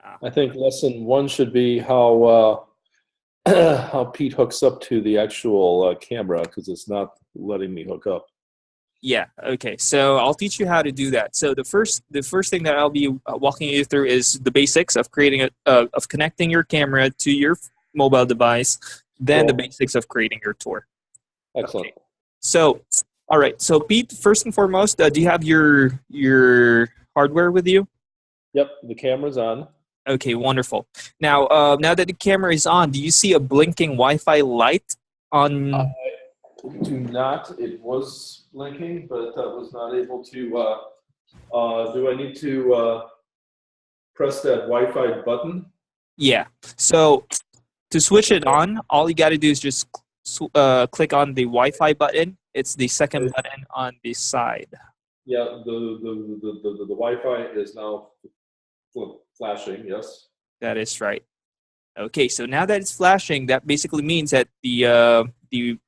Ah, I think lesson one should be how how Pete hooks up to the actual camera because it's not letting me hook up. yeah. Okay. So I'll teach you how to do that. So the first thing that I'll be walking you through is the basics of creating of connecting your camera to your mobile device. Then the Cool. basics of creating your tour. Excellent. Okay. So, all right. So Pete, first and foremost, do you have your hardware with you? Yep, the camera's on. Okay, wonderful. Now that the camera is on, do you see a blinking Wi-Fi light I on? do not. It was blinking, but I was not able to. Do I need to press that Wi-Fi button? Yeah. So to switch it on, all you got to do is just click on the Wi-Fi button. It's the second button on the side. Yeah, the Wi-Fi is now flashing. Yes. That is right. Okay, so now that it's flashing, that basically means that the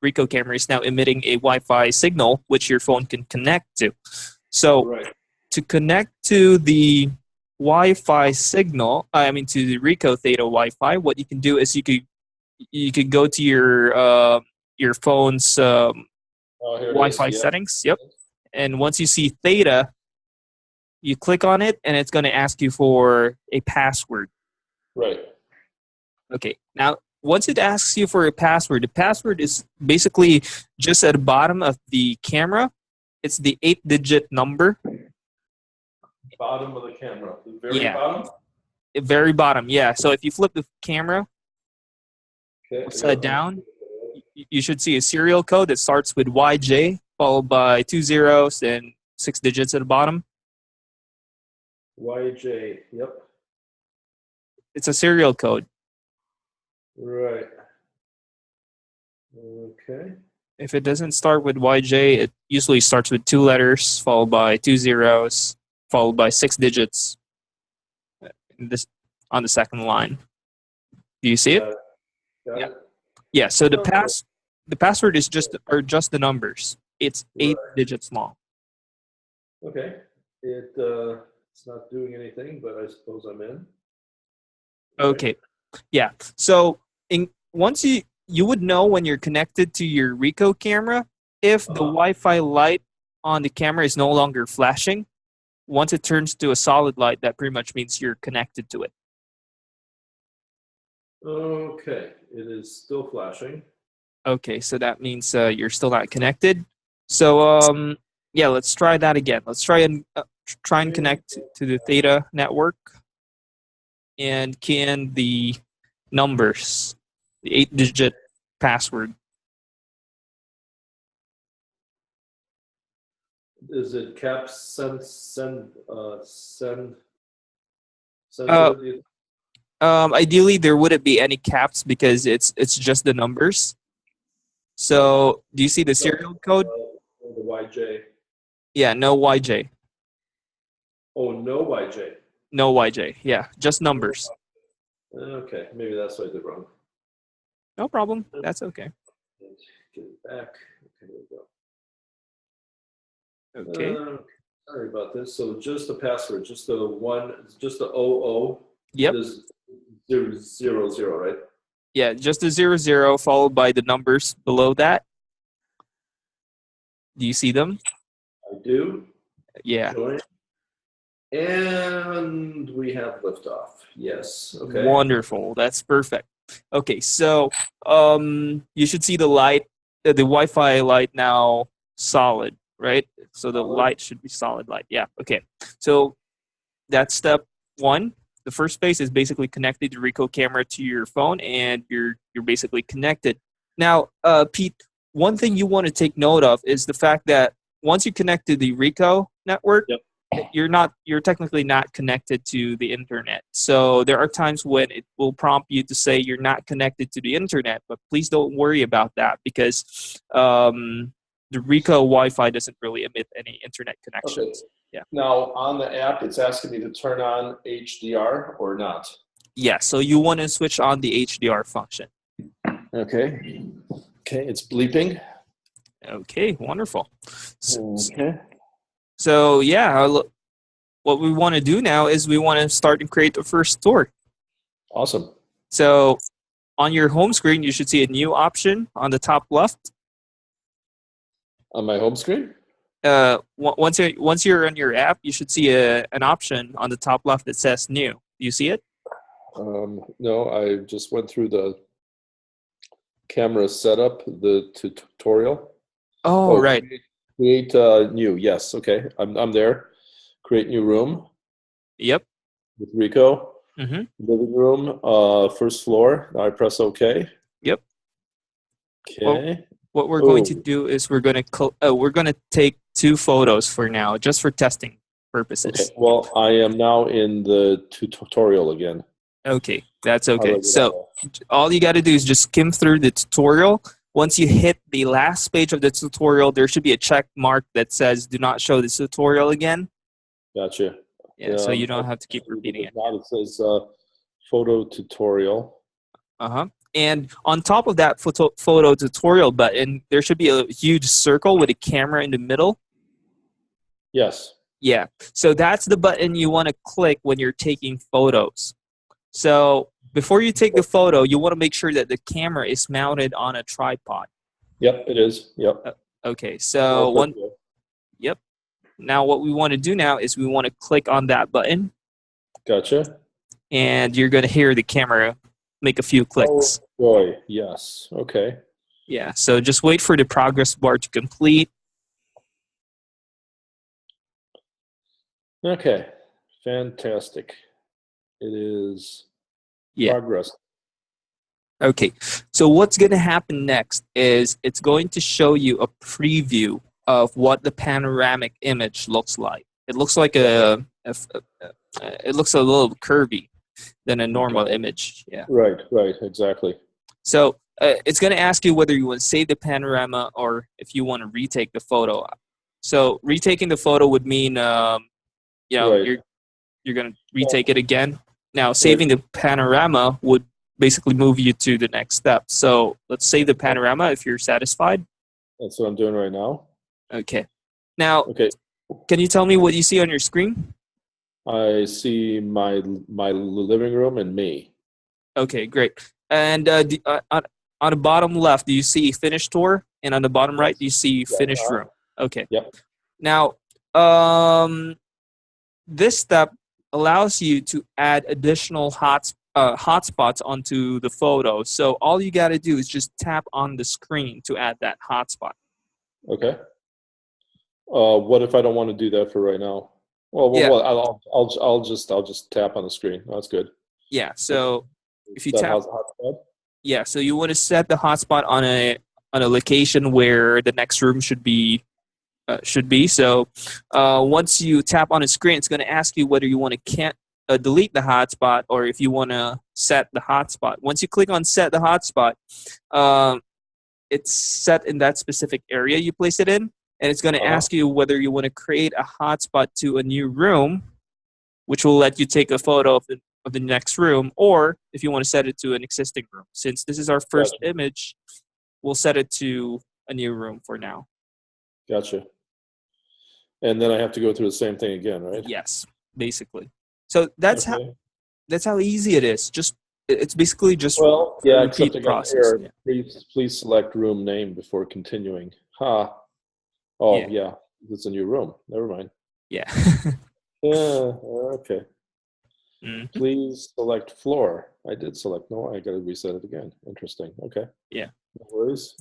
Ricoh camera is now emitting a Wi-Fi signal, which your phone can connect to. So Right. to connect to the Wi-Fi signal, I mean to the Ricoh Theta Wi-Fi, what you can do is you could go to your phone's Oh, here it is. Wi-Fi Yeah. settings. Yep, and once you see Theta, you click on it, and it's going to ask you for a password. Right. Okay. Now, once it asks you for a password, the password is basically just at the bottom of the camera. It's the 8-digit number. Bottom of the camera. The very Yeah, bottom. the very bottom. Yeah. So if you flip the camera Okay. upside Yep. down, you should see a serial code that starts with YJ, followed by 2 zeros and 6 digits at the bottom. YJ. Yep. It's a serial code. Right. Okay. If it doesn't start with YJ, it usually starts with 2 letters, followed by 2 zeros, followed by 6 digits. This on the second line. Do you see it? Got it. Got Yeah. it. Yeah. So Okay. the password is just the numbers. It's 8 Right. digits long. Okay. It's not doing anything, but I suppose I'm in. Right. Okay. Yeah. So once you would know when you're connected to your Ricoh camera if the Uh-huh. Wi-Fi light on the camera is no longer flashing. Once it turns to a solid light, that pretty much means you're connected to it. Okay. It is still flashing. Okay, so that means you're still not connected. So yeah, let's try that again. Let's try and connect to the Theta network and key in the numbers, the 8-digit password. Is it cap Uh, sensitive? Ideally, there wouldn't be any caps because it's just the numbers. So, do you see the serial code? The YJ. Yeah, no YJ, Oh, no YJ. no YJ. Yeah, just numbers. Okay, maybe that's what I did wrong. No problem. That's okay. Let's get it back. Okay, there we go. Okay. Sorry about this. So just the password, just the one, just the OO. Yep. There's 000, right? Yeah, just a 00 followed by the numbers below that. Do you see them? I do. Yeah. Join. And we have liftoff. Yes. Okay. Wonderful. That's perfect. Okay, so you should see the light, the Wi-Fi light now solid, right? So the light should be solid light. Yeah. Okay. So that's step one. The first phase is basically connecting the Ricoh camera to your phone, and you're basically connected. Now, Pete, one thing you want to take note of is the fact that once you connect to the Ricoh network, Yep. you're technically not connected to the internet. So there are times when it will prompt you to say you're not connected to the internet, but please don't worry about that because the Ricoh Wi-Fi doesn't really emit any internet connections. Okay. Yeah. Now on the app, it's asking me to turn on HDR or not. Yeah. So you want to switch on the HDR function. Okay. Okay, it's bleeping. Okay. Wonderful. Okay. So yeah, what we want to do now is we want to start and create the first tour. Awesome. So on your home screen, you should see a new option on the top left. On my home screen? Once you're on your app, you should see an option on the top left that says new. Do you see it? No, I just went through the camera setup, the tutorial. Oh, right. Create new. Yes. Okay. I'm there. Create new room. Yep. With Rico. Mm-hmm. Living room, first floor. Now I press OK. Yep. Okay. Well, what we're going to do is we're going to take 2 photos for now, just for testing purposes. Okay. Well, I am now in the tutorial again. Okay, that's okay. So all you got to do is just skim through the tutorial. Once you hit the last page of the tutorial, there should be a check mark that says "Do not show this tutorial again." Gotcha. Yeah, so you don't have to keep repeating it. It says photo tutorial. And on top of that photo tutorial button, there should be a huge circle with a camera in the middle. Yes. Yeah. So that's the button you want to click when you're taking photos. So before you take the photo, you want to make sure that the camera is mounted on a tripod. Yep, it is. Yep. Okay. So Yep. Now what we want to do now is we want to click on that button. Gotcha. And you're going to hear the camera make a few clicks. Oh boy, yes. Okay. Yeah, so just wait for the progress bar to complete. Okay, fantastic. It is progress. Okay, so what's going to happen next is it's going to show you a preview of what the panoramic image looks like. It looks like it looks a little curvy than a normal image. Yeah. Right, exactly. So it's going to ask you whether you want to save the panorama or if you want to retake the photo. So retaking the photo would mean, you're going to retake it again. Now, saving the panorama would basically move you to the next step. So let's save the panorama if you're satisfied. That's what I'm doing right now. Okay. Now, can you tell me what you see on your screen? I see my living room and me. Okay, great. And on the bottom left, do you see finished tour? And on the bottom right, do you see finished room? Okay. Yep. Now, this step allows you to add additional hotspots onto the photo. So all you got to do is just tap on the screen to add that hotspot. Okay. What if I don't want to do that for right now? Well, I'll just tap on the screen. That's good. Yeah. So if you tap, so you want to set the hotspot on a location where the next room should be. So once you tap on a screen, it's going to ask you whether you want to delete the hotspot or if you want to set the hotspot. Once you click on set the hotspot, it's set in that specific area you place it in. And it's going to ask you whether you want to create a hotspot to a new room, which will let you take a photo of the next room, or if you want to set it to an existing room. Since this is our first image, we'll set it to a new room for now. Gotcha. And then I have to go through the same thing again, right? Yes, basically. So that's how easy it is. It's basically just repeat the process. Please select room name before continuing. It's a new room. Never mind. Yeah. Okay. Mm-hmm. Please select floor. I did select. No, I got to reset it again. Interesting. Okay. Yeah. No worries.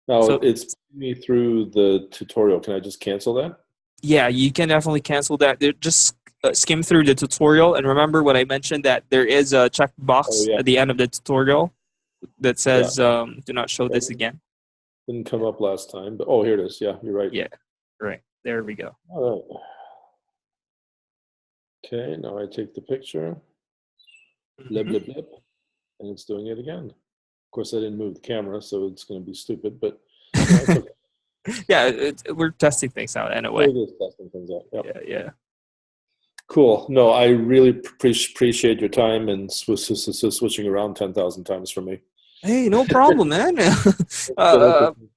Now it's putting me through the tutorial. Can I just cancel that? Yeah, you can definitely cancel that. Just skim through the tutorial, and remember what I mentioned, that there is a checkbox at the end of the tutorial that says "Do not show this again." Didn't come up last time, but here it is. Yeah, you're right. Yeah, right. There we go. All right. Okay, now I take the picture. Blip, blip, blip, and it's doing it again. Of course, I didn't move the camera, so it's going to be stupid, but it's okay. Yeah, we're testing things out anyway. It is testing things out. Yep. Yeah. Cool. No, I really appreciate your time and switching around 10,000 times for me. Hey, no problem, man.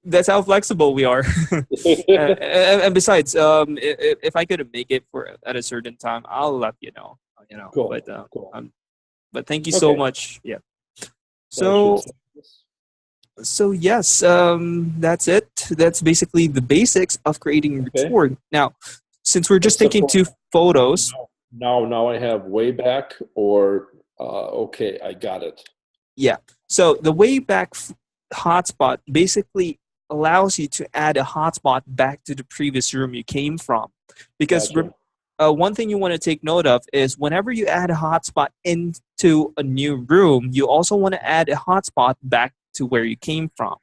That's how flexible we are. And besides, if I couldn't make it for at a certain time, I'll let you know. You know, Cool. Cool. but thank you so Okay. much. Yeah. That should. So yes, that's it. That's basically the basics of creating your Okay. tour. Now, since we're just Except taking for two photos, now I have way back or okay, I got it. yeah. So the Wayback hotspot basically allows you to add a hotspot back to the previous room you came from. Because Gotcha. one thing you want to take note of is whenever you add a hotspot into a new room, you also want to add a hotspot back to where you came from.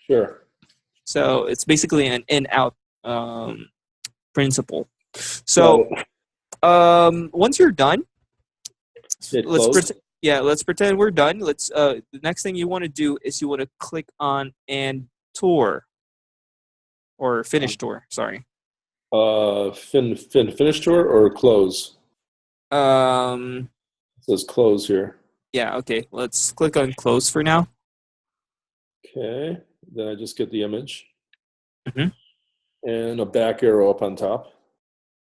Sure. So it's basically an in-out principle. Got So it. once you're done, Hit let's close. pretend. Yeah, let's pretend we're done. Let's. The next thing you want to do is you want to click on and tour or finish tour. Sorry. Finish tour or close? Um. It says close here. Yeah. Okay. Let's click on close for now. Okay. Then I just get the image Mm-hmm. and a back arrow up on top.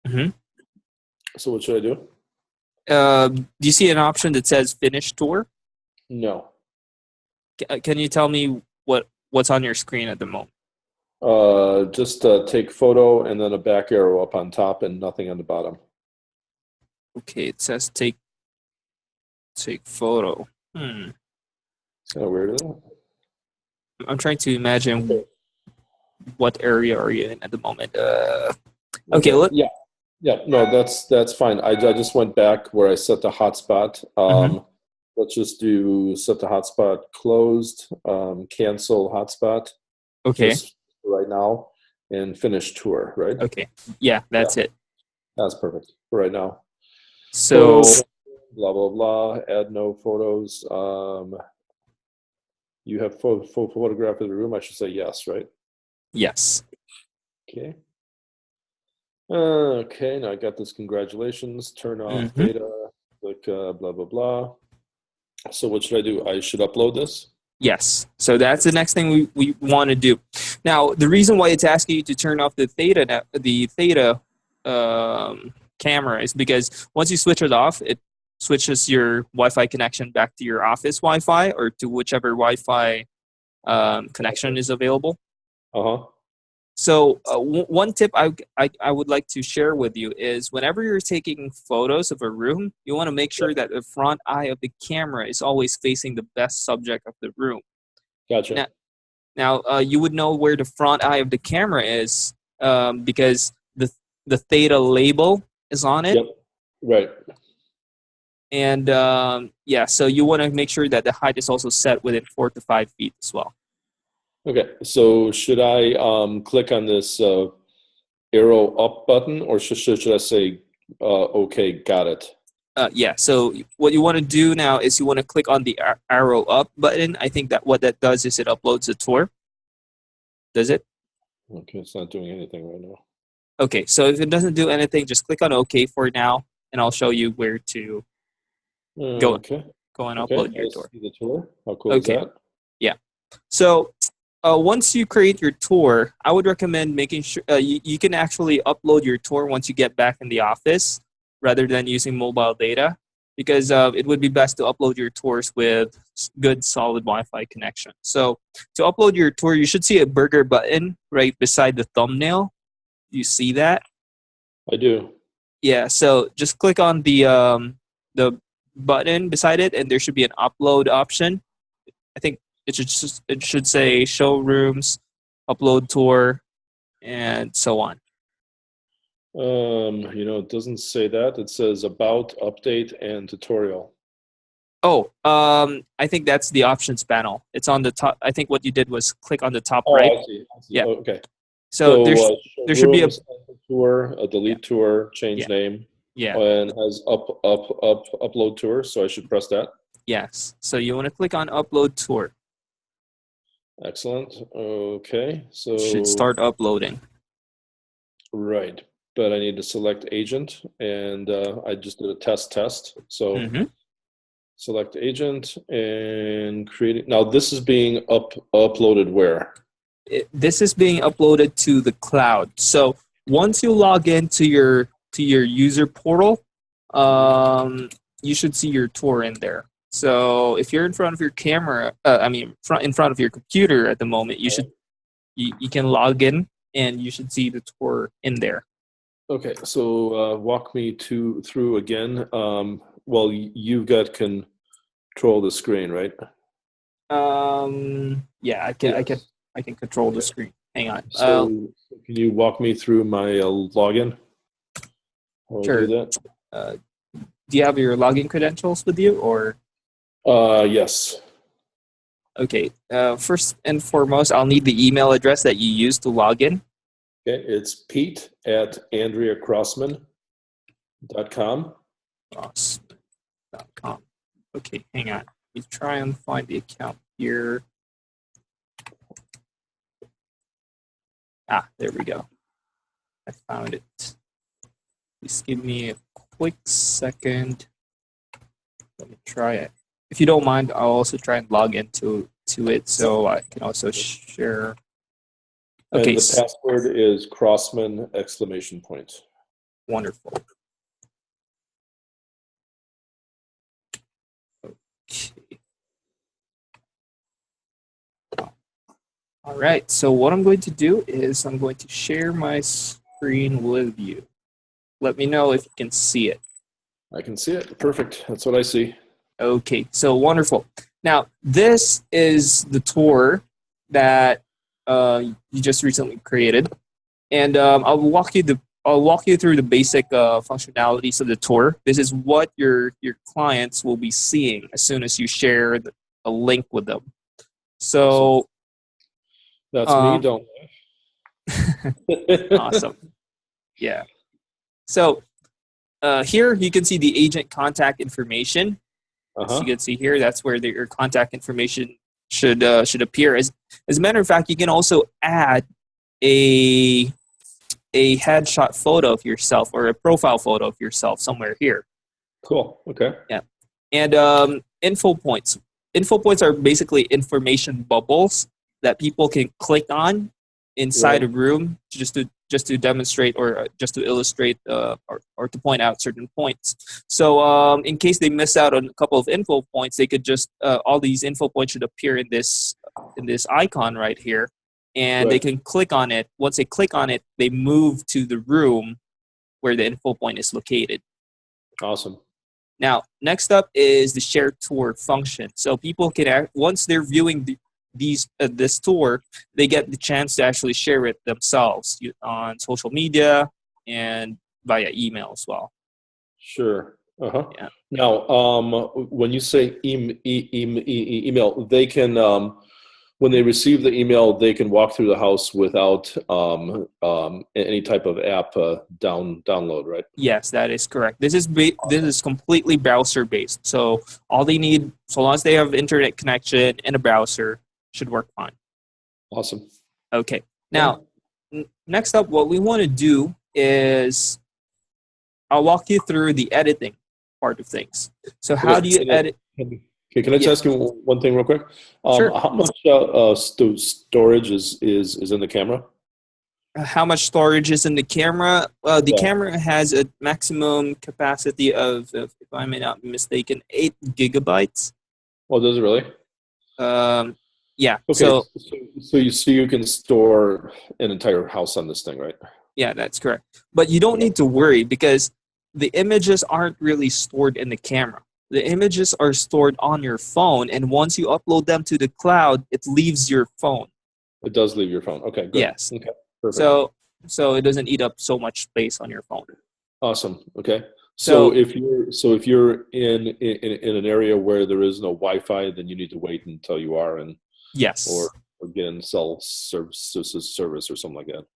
Mm-hmm. So what should I do? Do you see an option that says finish tour? No. Can you tell me what's on your screen at the moment? Just take photo and then a back arrow up on top and nothing on the bottom. Okay, it says take photo. It's kind of weird, isn't it? I'm trying to imagine what area are you in at the moment. Okay, Yeah. Yeah. No, that's fine. I just went back where I set the hotspot. Mhm. Let's just do set the hotspot closed, cancel hotspot Okay. just right now, and finish tour, right? Okay. Yeah, Yeah, that's it. that's perfect for right now. So Photos, blah, blah, blah, add no photos. You have full photograph of the room. I should say yes, right? yes. Okay. Okay, now I got this. Congratulations. Turn off Hmm. beta. Click blah, blah, blah. So what should I do? I should upload this? Yes. So that's the next thing we want to do. Now, the reason why it's asking you to turn off the theta camera is because once you switch it off, it switches your Wi-Fi connection back to your office Wi-Fi or to whichever Wi-Fi connection is available. Uh-huh. So one tip I would like to share with you is whenever you're taking photos of a room, you want to make Yep. sure that the front eye of the camera is always facing the best subject of the room. Gotcha. Now, you would know where the front eye of the camera is because the theta label is on it. Yep. Right. And yeah, so you want to make sure that the height is also set within 4 to 5 feet as well. Okay. So should I click on this arrow up button or should I say okay, got it? Yeah, so what you want to do now is you want to click on the arrow up button. I think that what that does is it uploads a tour. Does it? Okay, it's not doing anything right now. Okay, so if it doesn't do anything, just click on OK for now, and I'll show you where to Okay. go and Okay. upload your I tour. see the tour. How cool is Okay, that? yeah. So once you create your tour, I would recommend making sure you can actually upload your tour once you get back in the office rather than using mobile data because it would be best to upload your tours with good solid Wi-Fi connection. So to upload your tour, you should see a burger button right beside the thumbnail. You see that? I do. Yeah. So just click on the button beside it, and there should be an upload option. I think it should say showrooms, upload tour, and so on. It doesn't say that. It says about, update, and tutorial. Oh, I think that's the options panel. It's on the top. I think what you did was click on the top Oh, right. I see. I see. Yeah. Oh, okay. So So there should be a showrooms, tour, a yeah delete tour, change yeah name, yeah and has upload tour. So I should press that. yes. So you want to click on upload tour. Excellent. Okay. It should So start uploading. right, but I need to select agent, and I just did a test. So Mm-hmm. Select agent and create. Now this is being uploaded where? This is being uploaded to the cloud. So once you log into your user portal, you should see your tour in there. So if you're in front of your camera, in front of your computer at the moment, you can log in and you should see the tour in there. Okay, so walk me through again. Well, you've got control of the screen, right? Yeah, I can control the screen. Hang on. So can you walk me through my login? How Sure. I do that? Do you have your login credentials with you, or? Yes. Okay. First and foremost, I'll need the email address that you used to log in. Okay, it's pete@andreacrossman.com. Crossman.com. Okay, hang on. Let me try and find the account here. There we go. I found it. Please give me a quick second. Let me try it. If you don't mind, I'll also try and log into it so I can also share. Okay. And the password is Crossman ! Wonderful. Okay. All right. So what I'm going to do is I'm going to share my screen with you. Let me know if you can see it. I can see it. Perfect. That's what I see. Okay. So wonderful. Now this is the tour that you just recently created, and I'll walk you through the basic functionalities of the tour. This is what your clients will be seeing as soon as you share a link with them. So that's me, don't awesome. Yeah. So here you can see the agent contact information. As you can see here, that's where your contact information should appear. As a matter of fact, you can also add a headshot photo of yourself or a profile photo of yourself somewhere here. Cool. Okay. Yeah. And info points. Info points are basically information bubbles that people can click on inside a room just to demonstrate or just to illustrate or to point out certain points. So in case they miss out on a couple of info points, they could just all these info points should appear in this icon right here, and they can click on it. Once they click on it, they move to the room where the info point is located. Awesome. Now, next up is the share tour function. So people can, once they're viewing this tour, they get the chance to actually share it themselves on social media and via email as well. Sure. Yeah. Now, when you say email, they can, when they receive the email, they can walk through the house without any type of app download, right? Yes, that is correct. This is completely browser based. So all they need, so long as they have internet connection and a browser, should work fine. Awesome. Okay. Now, next up, what we want to do is I'll walk you through the editing part of things. So how do you edit? Okay, can I just ask you one thing real quick? Sure. How much storage is in the camera? How much storage is in the camera? The camera has a maximum capacity of, if I may not be mistaken, 8 gigabytes. Oh, does it really? Yeah. Okay. So you can store an entire house on this thing, right? Yeah, that's correct. But you don't need to worry because the images aren't really stored in the camera. The images are stored on your phone, and once you upload them to the cloud, it leaves your phone. It does leave your phone. Okay, good. Yes. Okay, perfect. So it doesn't eat up so much space on your phone. Awesome. Okay. So if you're in an area where there is no Wi-Fi, then you need to wait until you are in. Yes. Or get in cell service or something like that.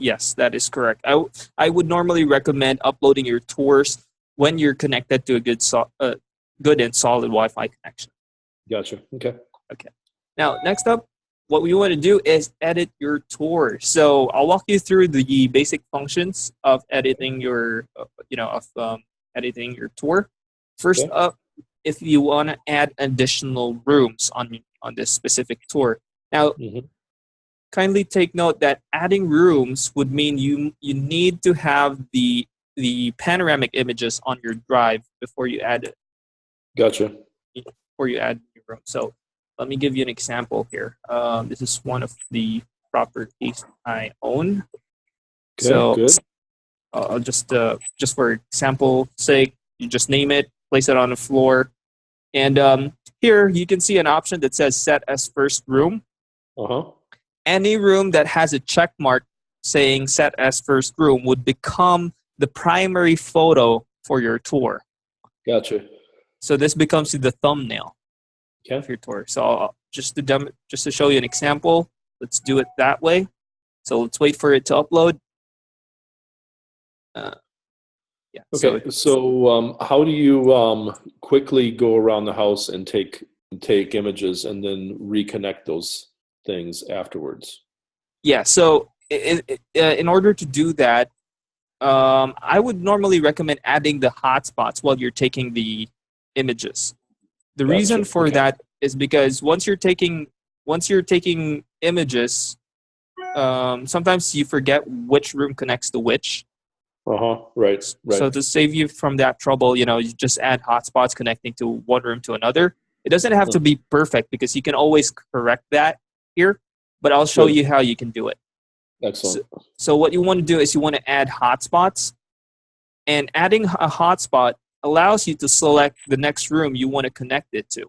Yes, that is correct. I would normally recommend uploading your tours when you're connected to a good and solid Wi-Fi connection. Gotcha. Okay. Okay. Now, next up, what we want to do is edit your tour. So I'll walk you through the basic functions of editing your, editing your tour. First up, if you want to add additional rooms on this specific tour. Now, kindly take note that adding rooms would mean you need to have the panoramic images on your drive before you add it. Gotcha. Before you add your room. So let me give you an example here. This is one of the properties I own. Okay, So good. I'll just for example sake, you just name it, place it on the floor, and here you can see an option that says set as first room. Any room that has a check mark saying set as first room would become the primary photo for your tour. Gotcha. So this becomes the thumbnail Okay. of your tour. So just to show you an example, let's do it that way. So let's wait for it to upload. Yeah. Okay. So how do you quickly go around the house and take images and then reconnect those things afterwards? Yeah. So in order to do that, I would normally recommend adding the hotspots while you're taking the images. The reason for that is because once you're taking images, sometimes you forget which room connects to which. Right. So to save you from that trouble, you just add hotspots connecting to one room to another. It doesn't have to be perfect because you can always correct that here, but I'll show you how you can do it. Excellent. So what you want to do is you want to add hotspots, and adding a hotspot allows you to select the next room you want to connect it to.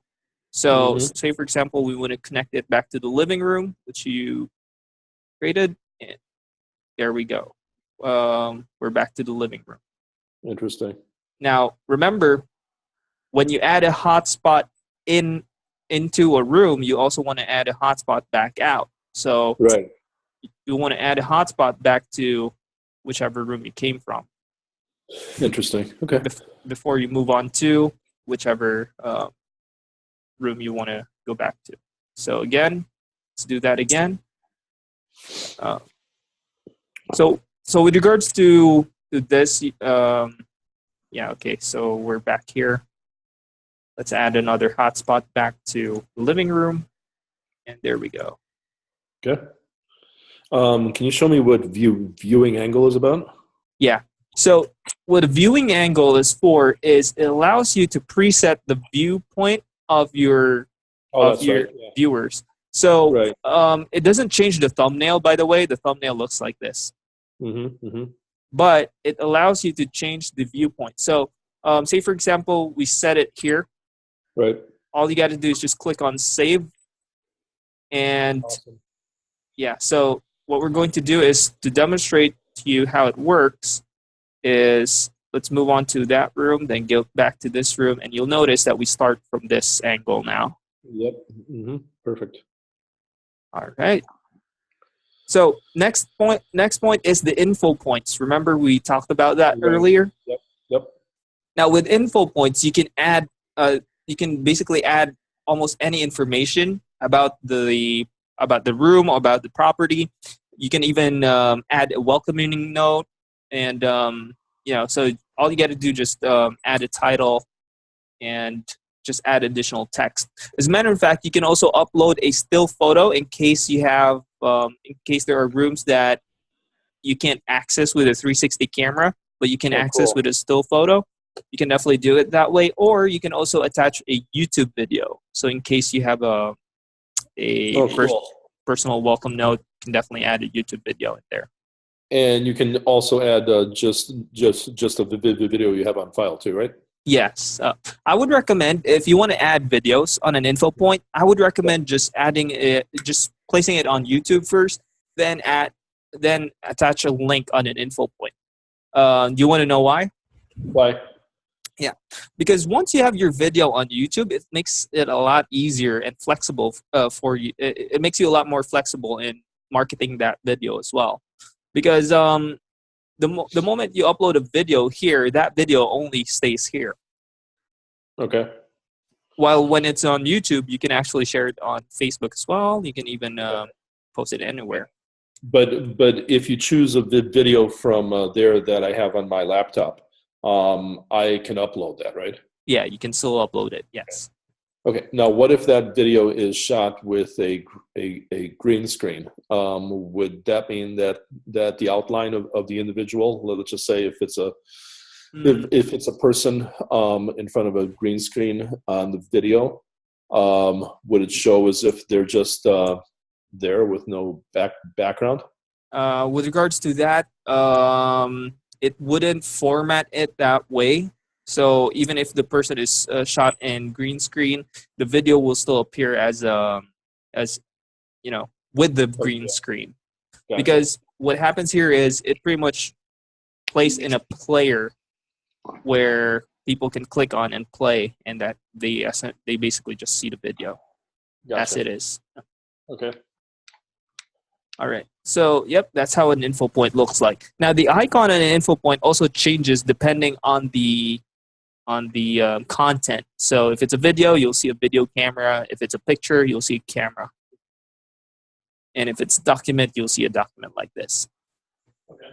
So say, for example, we want to connect it back to the living room, which you created, and there we go. We're back to the living room. Interesting. Now, remember, when you add a hotspot into a room, you also want to add a hotspot back out. So you want to add a hotspot back to whichever room you came from. Interesting. Okay. Before you move on to whichever room you want to go back to. So again, let's do that again. So with regards to this, yeah, okay. So we're back here. Let's add another hotspot back to the living room, and there we go. Okay. Can you show me what viewing angle is about? Yeah. So what a viewing angle is for is it allows you to preset the viewpoint of your viewers. So it doesn't change the thumbnail, by the way. The thumbnail looks like this. But it allows you to change the viewpoint. So say, for example, we set it here. Right. All you got to do is just click on save. And yeah, so what we're going to do is to demonstrate to you how it works is let's move on to that room, then go back to this room, and you'll notice that we start from this angle now. Yep. Perfect. All right. So next point is the info points. Remember we talked about that earlier? Yep. Now with info points, you can basically add almost any information about the room or about the property. You can even add a welcoming note, and so all you got to do just add a title and just add additional text. As a matter of fact, you can also upload a still photo in case you have in case there are rooms that you can't access with a 360 camera, but you can access with a still photo. You can definitely do it that way, or you can also attach a YouTube video. So in case you have a personal welcome note, you can definitely add a YouTube video in there. And you can also add just the video you have on file too, right? Yes. I would recommend, if you want to add videos on an info point, I would recommend just adding it, just placing it on YouTube first, then attach a link on an info point. Do you want to know why? Why? Yeah, because once you have your video on YouTube, it makes it a lot easier and flexible for you. It makes you a lot more flexible in marketing that video as well. Because the moment you upload a video here, that video only stays here. Okay. While when it's on YouTube, you can actually share it on Facebook as well. You can even post it anywhere. But if you choose a video from there that I have on my laptop, I can upload that, right? Yeah, you can still upload it. Yes. Okay. Now, what if that video is shot with a green screen? Would that mean that the outline of the individual, let's just say if it's a if it's a person in front of a green screen on the video, would it show as if they're just there with no background? With regards to that, it wouldn't format it that way. So even if the person is shot in green screen, the video will still appear as with the green screen. Gotcha. Because what happens here is it pretty much plays in a player where people can click on and play, and that they basically just see the video as it is. Okay. All right. So, yep, that's how an info point looks like. Now, the icon on an info point also changes depending on the content. So, if it's a video, you'll see a video camera. If it's a picture, you'll see a camera. And if it's a document, you'll see a document like this. Okay.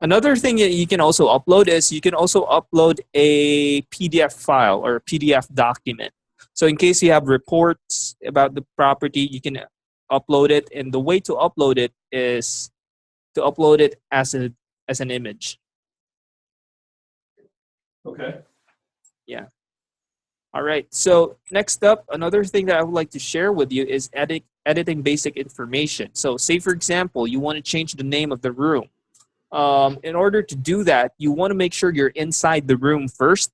Another thing that you can also upload is you can also upload a PDF file or a PDF document. So, in case you have reports about the property, you can upload it, and the way to upload it is to upload it as an image. Okay. Yeah. All right. So next up, another thing that I would like to share with you is editing basic information. So say, for example, you want to change the name of the room. In order to do that, you want to make sure you're inside the room first.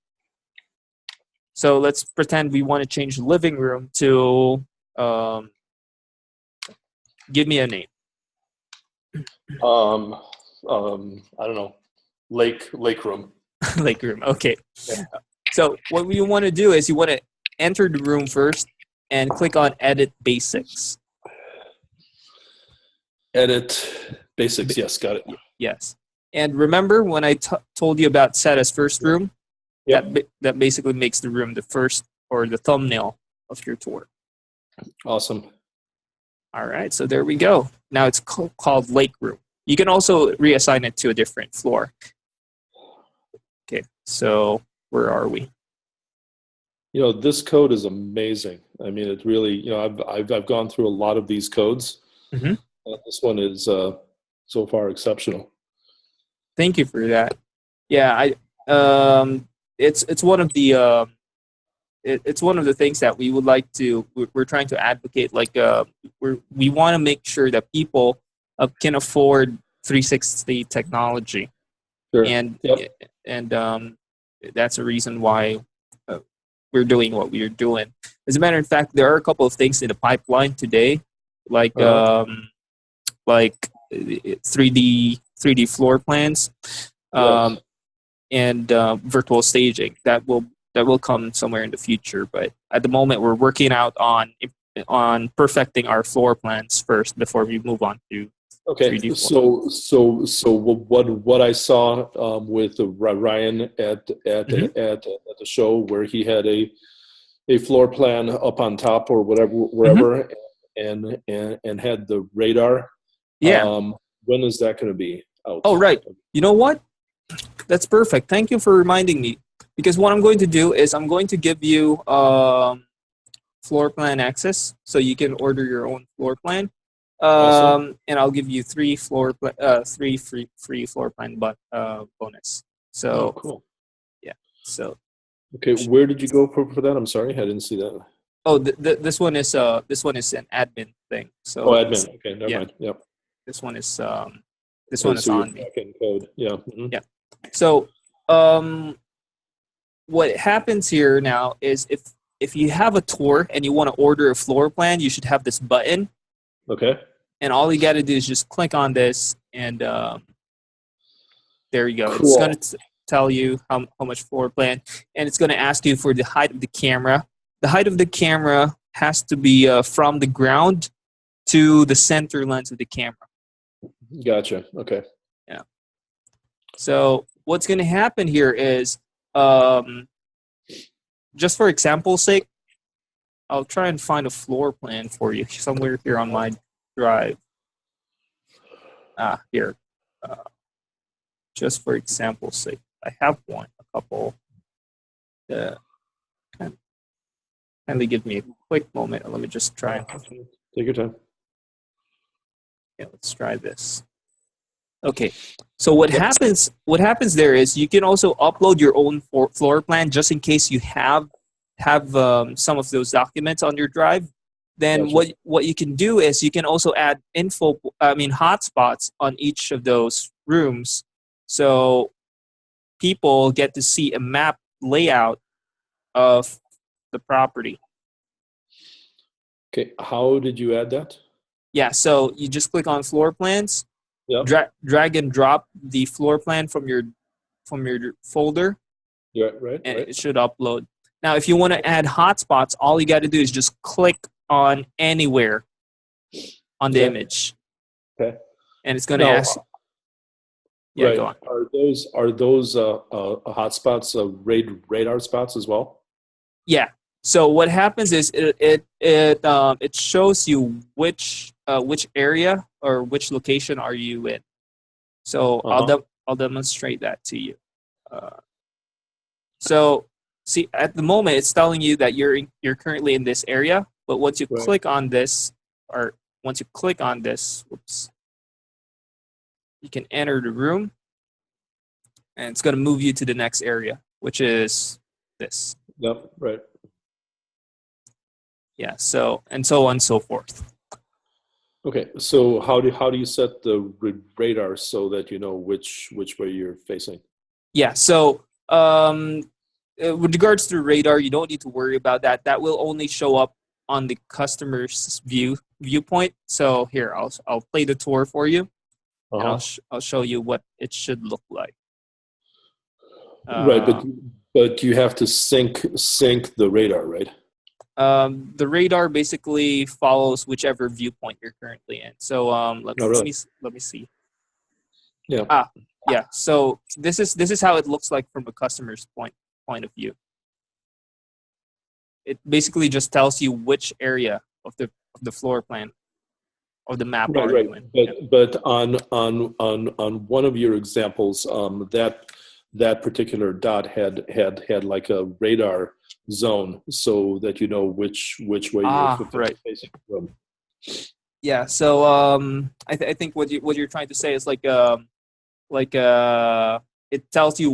So let's pretend we want to change the living room to give me a name. I don't know. Lake room. Lake room. Okay. Yeah. So what you want to do is you want to enter the room first and click on Edit Basics. Edit Basics. Yes, got it. Yes. And remember when I told you about set as first room? Yep. That basically makes the room the first or the thumbnail of your tour. Awesome. All right. So there we go. Now it's called Lake Room. You can also reassign it to a different floor. Okay. So where are we? This code is amazing. I mean, it really, I've gone through a lot of these codes. Mm-hmm. This one is so far exceptional. Thank you for that. Yeah, it's one of the it's one of the things that we would like to. We're trying to advocate. Like we want to make sure that people can afford 360 technology, Sure. and Yep. That's a reason why we're doing what we're doing. As a matter of fact, there are a couple of things in the pipeline today, like 3D floor plans, Yes. and virtual staging that will come somewhere in the future. But at the moment, we're working out on perfecting our floor plans first before we move on to Okay. 3D floor. So what I saw with Ryan at the show where he had a floor plan up on top or wherever and had the radar. Yeah. When is that going to be out? Oh, right. You know what? That's perfect. Thank you for reminding me. Because what I'm going to do is I'm going to give you floor plan access, so you can order your own floor plan. Awesome. And I'll give you three free floor plan bonus. So cool. Yeah. So okay, where did you go for that? I'm sorry, I didn't see that. Oh, this one is an admin thing. So admin. Okay, never mind. Yep. This one is on me. Code. Yeah. Mm-hmm. Yeah. So what happens here now is if you have a tour and you want to order a floor plan, you should have this button. Okay. And all you got to do is just click on this, and there you go. Cool. It's going to tell you how much floor plan, and it's going to ask you for the height of the camera. The height of the camera has to be from the ground to the center lens of the camera. Gotcha. Okay. Yeah. So what's going to happen here is, just for example's sake, I'll try and find a floor plan for you somewhere here on my drive. Here. Just for example's sake, I have a couple. Kindly give me a quick moment. Let me just try. Take your time. Yeah, let's try this. Okay. So what happens there is you can also upload your own floor plan just in case you have some of those documents on your drive. Then Gotcha. what you can do is you can also add hotspots on each of those rooms, so people get to see a map layout of the property. Okay, how did you add that? Yeah, so you just click on floor plans, Yeah. drag and drop the floor plan from your folder, Yeah, right, and right. it should upload. Now, if you want to add hotspots, all you got to do is just click on anywhere on the Okay. image, Okay. and it's going to Now, ask. Yeah, right. go on. Are those hotspots radar spots as well? Yeah. So what happens is it shows you which area or which location are you in. So Uh-huh. I'll demonstrate that to you. Uh, so see, at the moment it's telling you that you're currently in this area, but once you Right. click on this, whoops, you can enter the room, and it's going to move you to the next area, which is this. Yep, right. Yeah. So and so on and so forth. Okay, so how do you set the radar so that you know which way you're facing? Yeah. So with regards to radar, you don't need to worry about that. That will only show up on the customer's viewpoint. So here, I'll play the tour for you, and Uh-huh. I'll show you what it should look like. Right, Uh, but you have to sync the radar, right? the radar basically follows whichever viewpoint you're currently in. So Oh, really? let me see. Yeah. Ah, yeah. So this is how it looks like from a customer's point of view. It basically just tells you which area of the floor plan of the map Right, are right. you in. Yeah. But on one of your examples, that particular dot had like a radar zone, so that you know which way you're Ah, right. facing from. Yeah. So I think what you're trying to say is like it tells you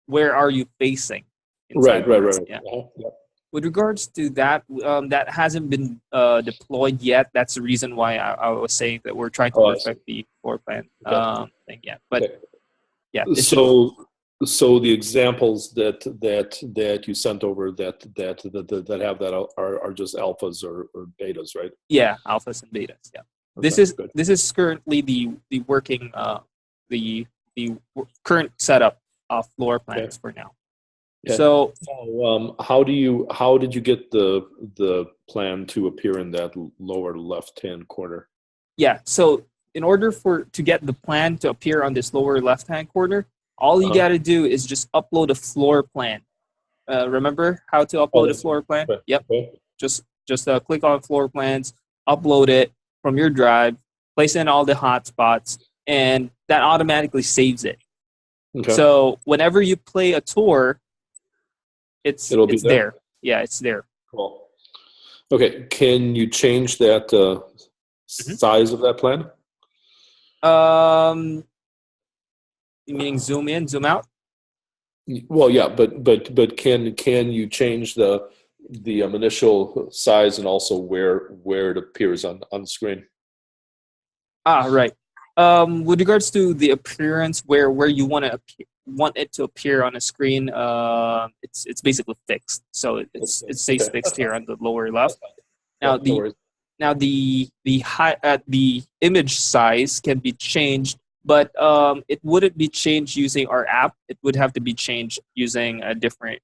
where are you facing Right, inside the right, room. right. Yeah. Yeah. With regards to that, that hasn't been deployed yet. That's the reason why I was saying that we're trying to Oh, I see. perfect the floor plan Okay. thing. Yeah, but Okay. yeah, it should. So the examples that you sent over that have that are just alphas or betas, right? Yeah, alphas and betas. Yeah, Okay, good. this is currently the working the current setup of floor Okay. plans for now. Okay. So Now, how did you get the plan to appear in that lower left hand corner? yeah, so in order for to get the plan to appear on this lower left hand corner, all you Uh-huh. got to do is just upload a floor plan. Remember how to Oh, upload a that's floor plan? okay. Yep. Okay. Just click on floor plans, upload it from your drive, place in all the hotspots, and that automatically saves it. Okay. So whenever you play a tour, It'll be it's there. there. Yeah, it's there. Cool. Okay. Can you change that Mhm. size of that plan? Meaning zoom in, zoom out. Well, yeah, but can you change the initial size and also where it appears on the screen? Ah, right. With regards to the appearance, where you want it to appear on a screen, it's basically fixed. So it stays Okay, fixed that's here fine. on the lower That's left. fine. Now Yep, no worries. the image size can be changed, but it wouldn't be changed using our app. It would have to be changed using a different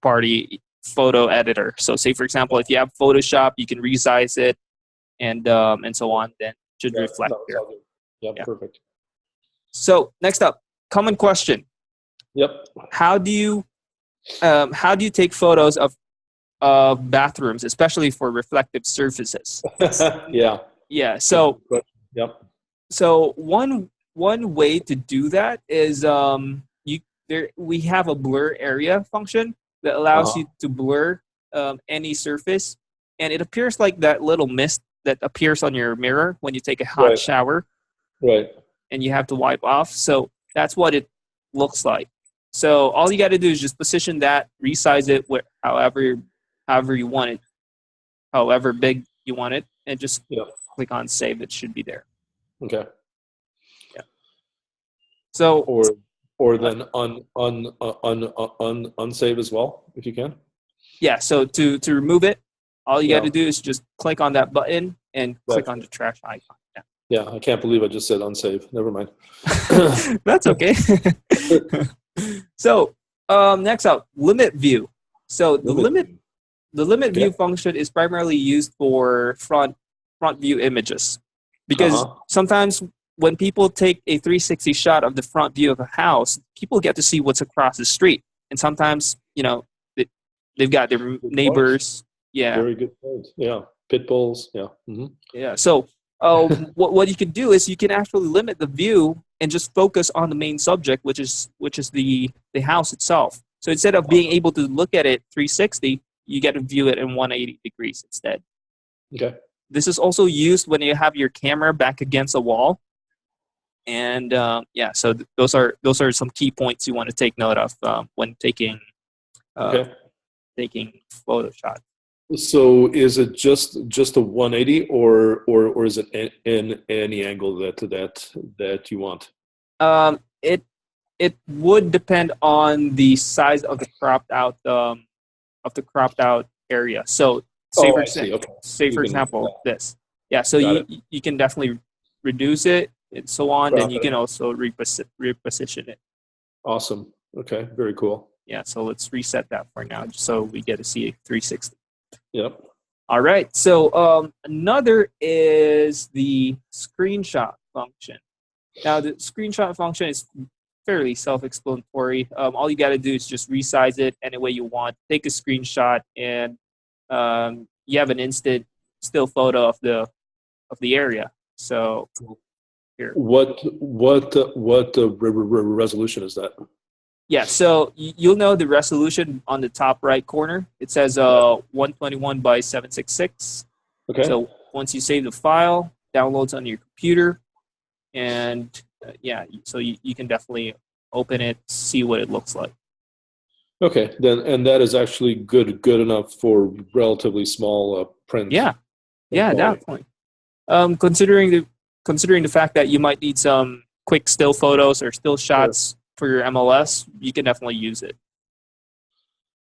party photo editor. So, say for example, if you have Photoshop, you can resize it and so on. Then it should Yeah, reflect sounds here. good. Yep, Yeah. perfect. So next up, common question: Yep. How do you take photos of bathrooms, especially for reflective surfaces? Yeah. Yeah. That's a good question. Yep. So one way to do that is we have a blur area function that allows Uh-huh. you to blur any surface, and it appears like that little mist that appears on your mirror when you take a hot Right. shower Right. and you have to wipe off. So that's what it looks like. So all you got to do is just position that, resize it however you want it, however big you want it, and just Yeah. click on save. It should be there. Okay. Yeah. So or then unsave as well if you can. yeah. So to remove it, all you got to Yeah. do is just click on that button and click on the trash icon. Yeah. Yeah, I can't believe I just said unsave. Never mind. That's okay. So next up, limit view. So the limit view function is primarily used for front view images, because sometimes when people take a 360 shot of the front view of a house, people get to see what's across the street, and sometimes they've got their neighbors. Yeah, very good point. Yeah, pit bulls. Yeah. Mm-hmm. Yeah. So what you can do is you can actually limit the view and just focus on the main subject, which is the house itself. So instead of being able to look at it 360, you get to view it in 180 degrees instead. Okay. This is also used when you have your camera back against a wall. And so those are some key points you want to take note of when taking photo shots. So is it just a 180 or is it in any angle that you want? It would depend on the size of the cropped out area. So say for example this. Yeah, so you can definitely reduce it and so on, and you can also reposition it. Awesome. Okay, very cool. Yeah, so let's reset that for now just so we get to see a 360. Yep. All right. So another is the screenshot function. Now the screenshot function is fairly self-explanatory. All you got to do is just resize it any way you want. Take a screenshot, and you have an instant still photo of the area. So here. What resolution is that? Yeah, so you'll know the resolution on the top right corner. It says 121 by 766. Okay. So once you save the file, downloads on your computer, and so you can definitely open it, see what it looks like. Okay, then, and that is actually good enough for relatively small print. Yeah, definitely. Considering the fact that you might need some quick still photos or still shots for your MLS, you can definitely use it.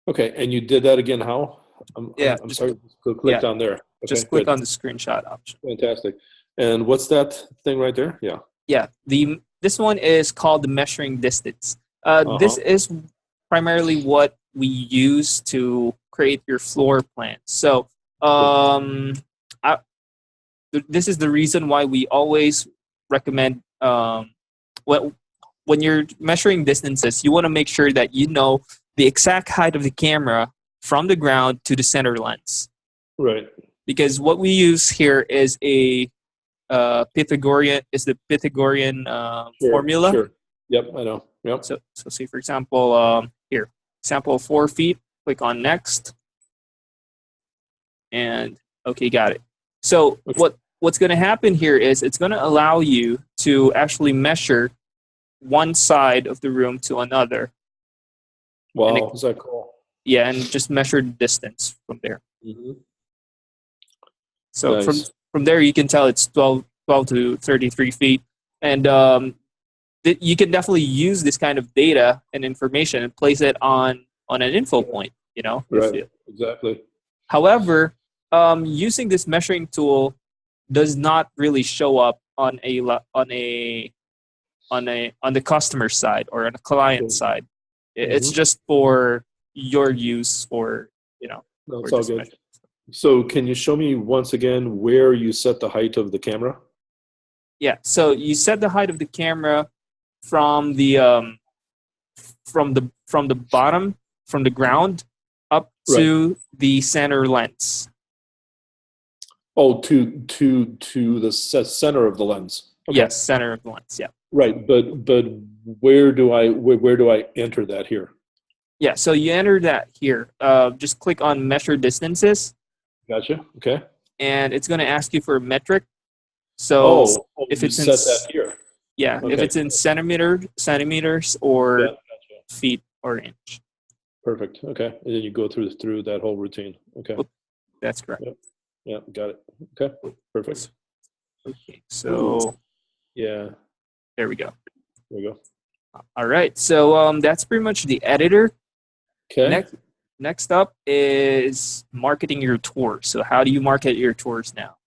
Okay, and you did that again? How? I'm sorry. Click down there. Okay, just click on the screenshot option. Fantastic. And what's that thing right there? Yeah. Yeah. This one is called the measuring distance. This is primarily what we use to create your floor plan. So this is the reason why we always recommend when you're measuring distances, you want to make sure that you know the exact height of the camera from the ground to the center lens. Right. Because what we use here is the Pythagorean formula. Sure. Yep, I know. Yep. So say for example, here, sample 4 feet. Click on next, and okay, got it. So what's going to happen here is it's going to allow you to actually measure one side of the room to another. Wow, is that cool? Yeah, and just measure the distance from there. Mm-hmm. So from there, you can tell it's 12 to 33 feet. And you can definitely use this kind of data and information and place it on an info point, Right, exactly. However, using this measuring tool does not really show up on the customer side or on the client side. It's just for your use for, That's all good. So can you show me once again where you set the height of the camera? Yeah, so you set the height of the camera from the bottom, from the ground up to the center lens. Oh, to the center of the lens. Okay. Yes, center of the lens. Yeah. Right, but where do I enter that here? Yeah, so you enter that here. Just click on measure distances, Gotcha. Okay. and it's going to ask you for a metric. So Oh, if you it's in set that here. if Okay. it's in centimeters Yeah. or Gotcha. feet or inch. Perfect. Okay. And then you go through that whole routine. Okay. Oop, that's correct. Yep. Yeah. Got it. Okay. Perfect. Okay, so Yeah. there we go. There we go. All right, so that's pretty much the editor. Okay. Next up is marketing your tours. So how do you market your tours now?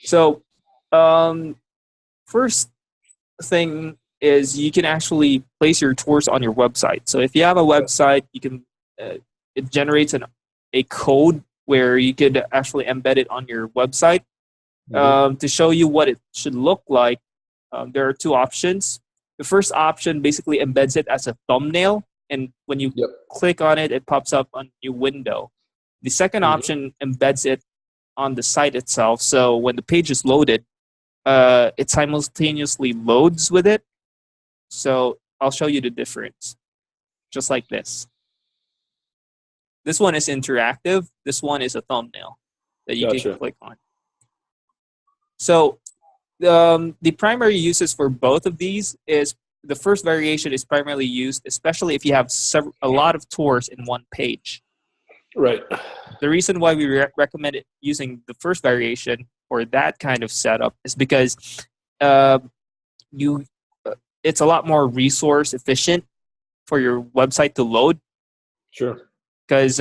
So first thing is you can actually place your tours on your website. So if you have a website, you can it generates a code where you could actually embed it on your website to show you what it should look like. There are two options. The first option basically embeds it as a thumbnail, and when you Yep. click on it, it pops up on a new window. The second option embeds it on the site itself. So when the page is loaded, it simultaneously loads with it. So I'll show you the difference, just like this. This one is interactive. This one is a thumbnail that you can click on. So the primary uses for both of these is the first variation is primarily used, especially if you have a lot of tours in one page. Right. The reason why we recommend it using the first variation or that kind of setup is because it's a lot more resource efficient for your website to load. Sure. Because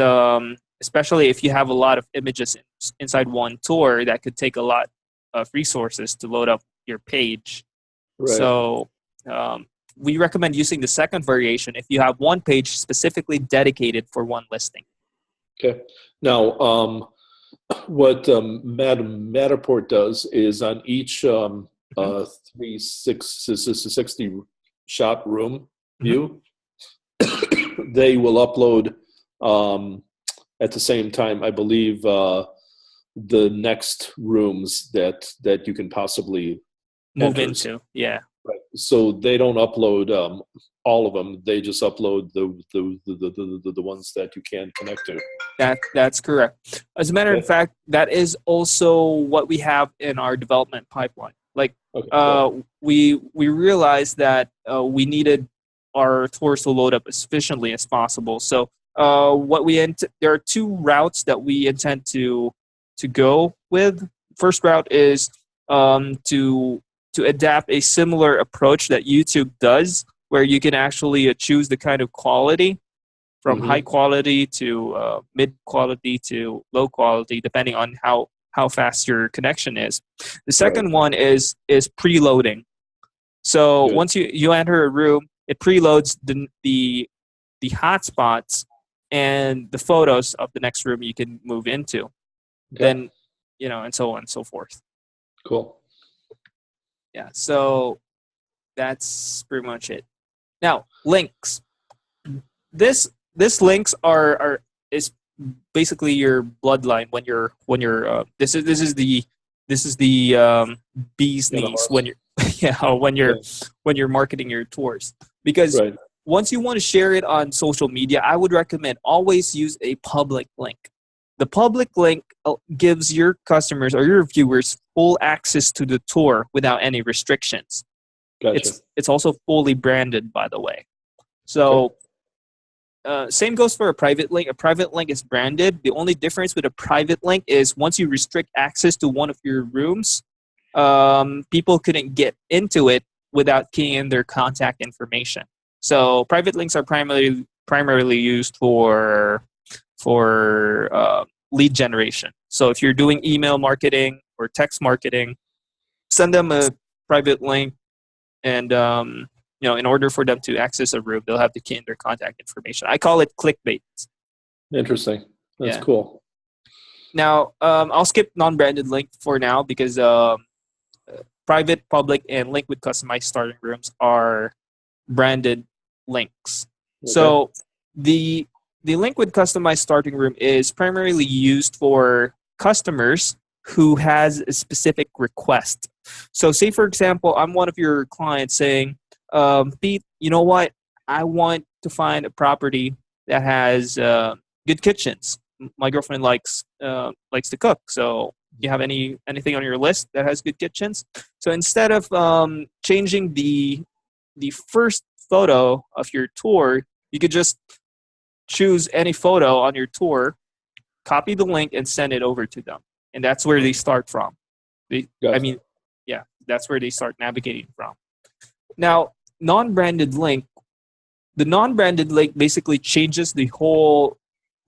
especially if you have a lot of images inside one tour, that could take a lot of resources to load up your page. Right. So we recommend using the second variation if you have one page specifically dedicated for one listing. Okay. Now, what Matterport does is on each 360 shot room view, they will upload at the same time, I believe, the next rooms that you can possibly move into. Yeah. Right. So they don't upload all of them. They just upload the ones that you can connect to. That's correct. As a matter of fact, that is also what we have in our development pipeline. Like we realized that we needed our tours to load up as efficiently as possible. So there are two routes that we intend to go with. First route is to adapt a similar approach that YouTube does, where you can actually choose the kind of quality from high quality to mid quality to low quality, depending on how fast your connection is. The second one is preloading. So once you enter a room, it preloads the hotspots and the photos of the next room you can move into. Then, and so on and so forth. Cool. Yeah, so that's pretty much it. Now, links. This links is basically your bloodline when you're this is the bee's knees when you're when you're marketing your tours, because once you want to share it on social media, I would recommend always use a public link. The public link gives your customers or your viewers full access to the tour without any restrictions. Gotcha. It's also fully branded, by the way. So same goes for a private link. A private link is branded. The only difference with a private link is once you restrict access to one of your rooms, people couldn't get into it without keying in their contact information. So private links are primarily used for lead generation. So if you're doing email marketing or text marketing, send them a private link, and in order for them to access a room, they'll have to key in their contact information. I call it clickbait. Interesting. That's cool. Now, I'll skip non-branded link for now because private, public, and link with customized starting rooms are branded links. So the link with customized starting room is primarily used for customers who has a specific request. So say, for example, I'm one of your clients saying, Pete, you know what? I want to find a property that has good kitchens. My girlfriend likes to cook, so you have anything on your list that has good kitchens. So instead of changing the first photo of your tour, you could just choose any photo on your tour, copy the link, and send it over to them, and that's where they start from. I Gotcha. mean, yeah, that's where they start navigating from. Now, non-branded link. The non-branded link basically changes the whole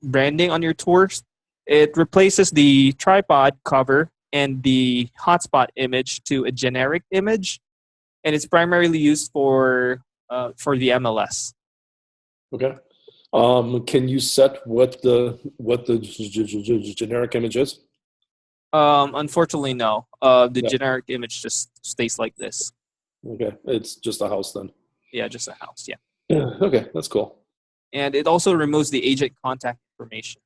branding on your tours. It replaces the tripod cover and the hotspot image to a generic image, and it's primarily used for the MLS. Okay. Can you set what the generic image is? Unfortunately, no. The Yeah. generic image just stays like this. Okay. It's just a house then. Yeah, just a house. Yeah, Yeah. Okay, that's cool. and it also removes the agent contact information.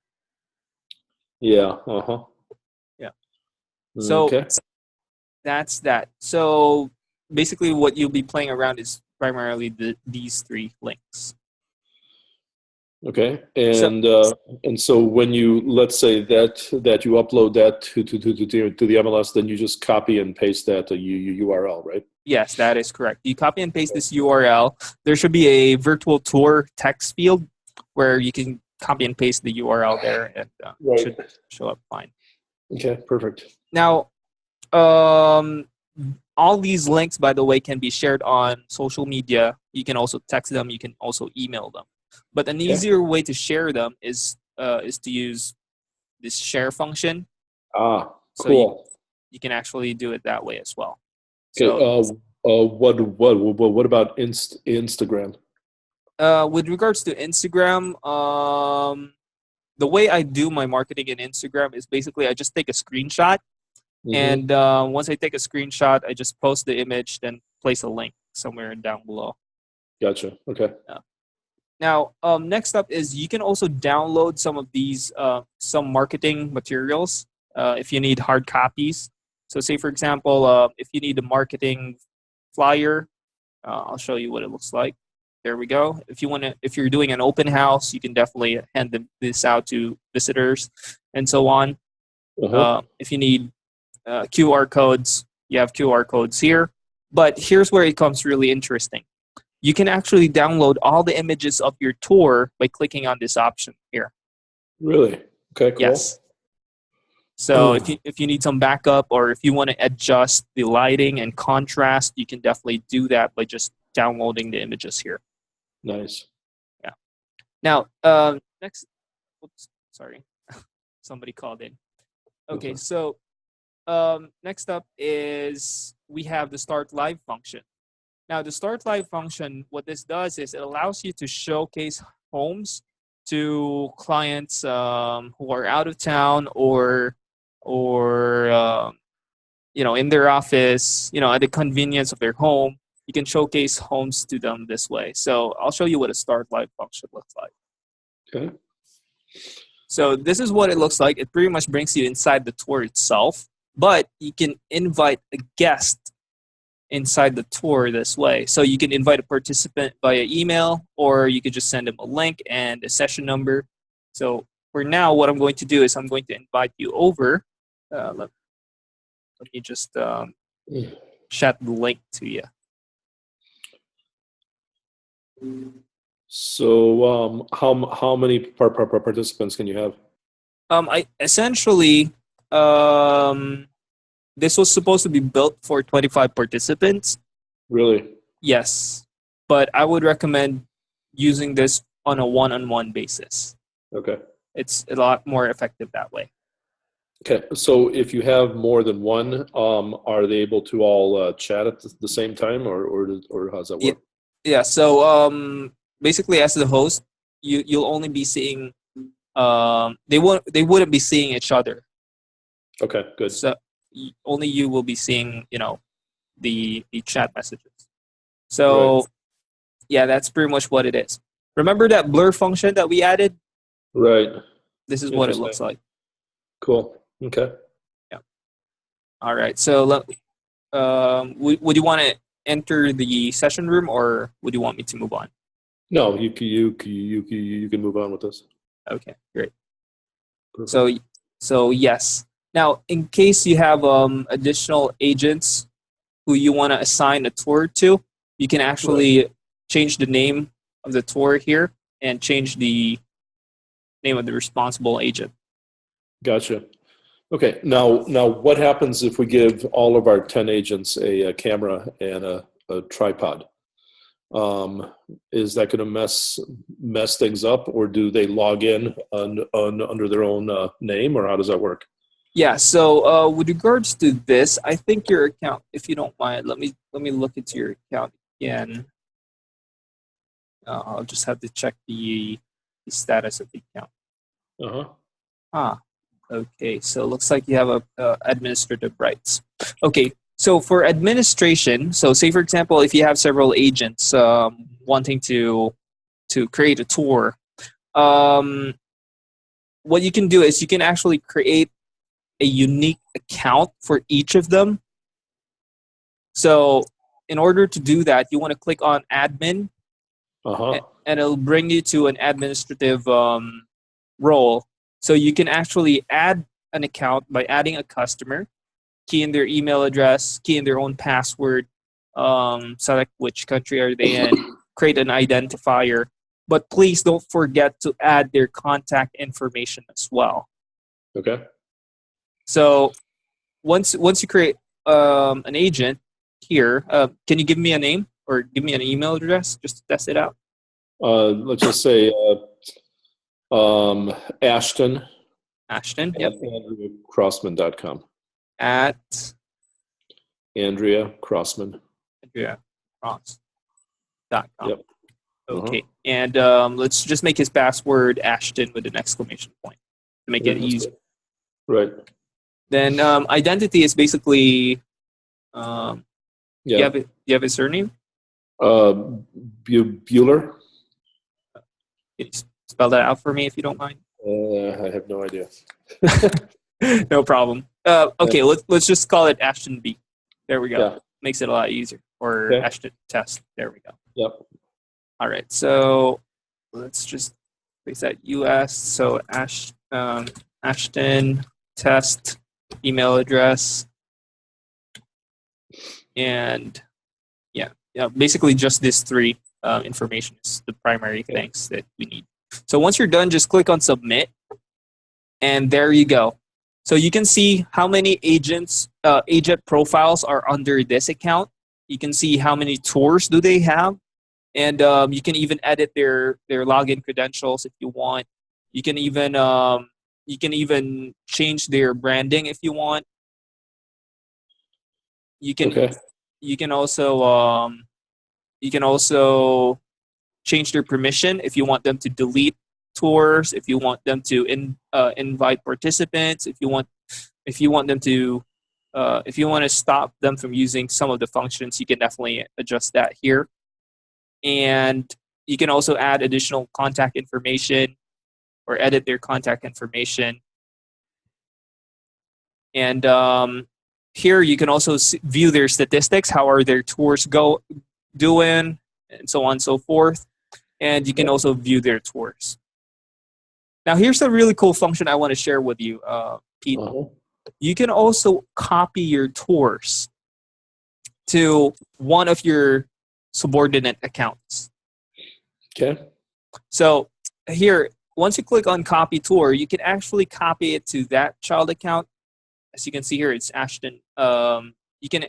Yeah. Uh-huh. Yeah. So Okay. that's that. So basically, what you'll be playing around is primarily these three links. Okay. So And so when you, let's say that you upload that to the MLS, then you just copy and paste that URL, right? yes, that is correct. You copy and paste this URL. There should be a virtual tour text field where you can copy and paste the URL there, and it Right. should show up fine. Okay, perfect. Now, all these links, by the way, can be shared on social media. You can also text them. You can also email them. But an Okay. easier way to share them is to use this share function. Ah, So cool. you can actually do it that way as well. Okay. So What about Instagram? with regards to Instagram, the way I do my marketing in Instagram is basically I just take a screenshot, Mm-hmm. and once I take a screenshot, I just post the image, then place a link somewhere down below. Gotcha. Okay. Now, next up is you can also download some of these some marketing materials if you need hard copies. So, say for example, if you need a marketing flyer, I'll show you what it looks like. There we go. If you're doing an open house, you can definitely this out to visitors and so on. Uh-huh. If you need QR codes, you have QR codes here. But here's where it becomes really interesting. You can actually download all the images of your tour by clicking on this option here. Really? Okay, Yes. cool. So if you need some backup or if you want to adjust the lighting and contrast, you can definitely do that by just downloading the images here. Nice. Yeah. Now, next, oops, sorry, somebody called in. Okay, so next up is we have the Start Live function. Now, the Start Live function, what this does is it allows you to showcase homes to clients who are out of town or in their office, at the convenience of their home. You can showcase homes to them this way. So I'll show you what a Start Live function looks like. Okay. So this is what it looks like. It pretty much brings you inside the tour itself, but you can invite a guest inside the tour this way. So you can invite a participant via email, or you could just send them a link and a session number. So for now, what I'm going to do is I'm going to invite you over. Let me just chat the link to you. So, how many participants can you have? I essentially this was supposed to be built for 25 participants. Really? Yes, but I would recommend using this on a one-on-one basis. Okay. It's a lot more effective that way. Okay. So, if you have more than one, are they able to all chat at the same time, or how does that work? Yeah. So basically, as the host, you'll only be seeing they wouldn't be seeing each other. Okay. Good. So only you will be seeing the chat messages. So Right. yeah, that's pretty much what it is. Remember that blur function that we added? Right. This is what it Interesting. looks like. Cool. Okay. Yeah. All right. So would you want to enter the session room, or would you want me to move on? No, you can move on with this. Okay, great. Perfect. So yes. Now, in case you have additional agents who you want to assign a tour to, you can actually change the name of the tour here and change the name of the responsible agent. Gotcha. Okay. Now, what happens if we give all of our 10 agents a camera and a tripod? Is that going to mess things up, or do they log in under their own name, or how does that work? Yeah. So with regards to this, I think your account, if you don't mind, let me look into your account again. I'll just have to check the status of the account. Okay. So it looks like you have administrative rights. Okay. So for administration, so say for example, if you have several agents wanting to create a tour, what you can do is you can actually create a unique account for each of them. So in order to do that, you want to click on admin, and it'll bring you to an administrative role. So you can actually add an account by adding a customer, key in their email address, key in their own password, select which country are they in, create an identifier. But please don't forget to add their contact information as well. Okay. So once you create an agent here, can you give me a name or give me an email address just to test it out? Let's just say Ashton. Ashton, yep. AndreaCrossman.com. At Andrea Crossman. AndreaCross.com. Yep. Okay. And let's just make his password Ashton with an exclamation point to make it easy. Right. Then identity is basically you have a surname? Bueller. Can you spell that out for me if you don't mind? I have no idea. No problem. Okay, let's just call it Ashton B. There we go. Yeah. Makes it a lot easier. Or Ashton Test. There we go. Yep. All right. So let's just place that US. So Ashton Test email address. And yeah, basically just this three information is the primary things that we need. So once you're done, just click on submit, and there you go. So you can see how many agent profiles are under this account. You can see how many tours do they have, and you can even edit their login credentials if you want. You can even change their branding if you want. You can also change their permission if you want them to delete tours, if you want them to invite participants, if you want them to if you want to stop them from using some of the functions, you can definitely adjust that here. And you can also add additional contact information or edit their contact information. And here you can also view their statistics. How are their tours doing, and so on and so forth. And you can also view their tours. Now, here's a really cool function I want to share with you, Pete. You can also copy your tours to one of your subordinate accounts. Okay. So here, once you click on copy tour, you can actually copy it to that child account. As you can see here, it's Ashton. You can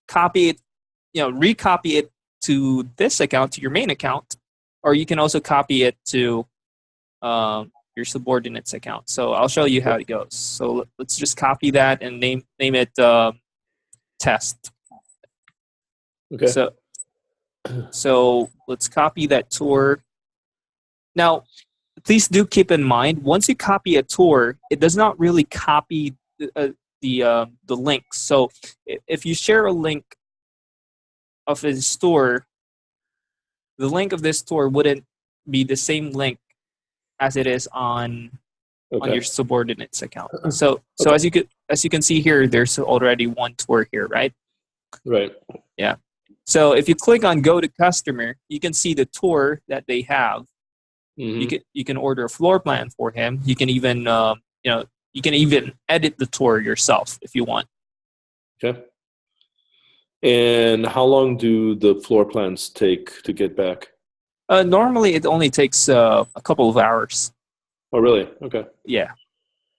copy it, recopy it to this account, to your main account, or you can also copy it to your subordinate's account. So I'll show you how it goes. So let's just copy that and name it test. Okay. So let's copy that tour. Now, please do keep in mind, once you copy a tour, it does not really copy the links. So if you share a link of a store, the link of this store wouldn't be the same link as it is on your subordinate's account. So as you can see here, there's already one tour here, right? Right. Yeah. So if you click on Go to Customer, you can see the tour that they have. Mm-hmm. You can order a floor plan for him. You can even you can even edit the tour yourself if you want. Okay. And how long do the floor plans take to get back? Normally, it only takes a couple of hours. Oh, really? Okay. Yeah,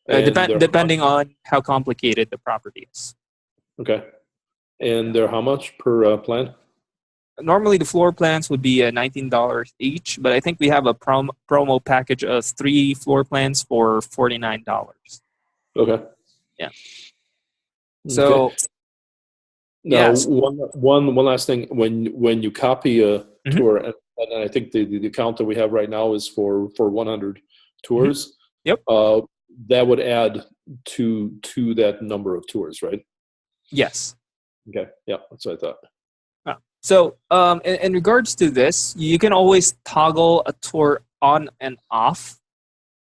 And they're how much? depending on how complicated the property is. Okay. And they're how much per plan? Normally, the floor plans would be $19 each, but I think we have a promo package of 3 floor plans for $49. Okay. Yeah. Okay. So Now, yes. one last thing. When you copy a Hmm. tour, and I think the count that we have right now is for 100 Hmm. tours. Yep. That would add to that number of tours, right? Yes. Okay. Yeah, that's what I thought. So, in regards to this, you can always toggle a tour on and off.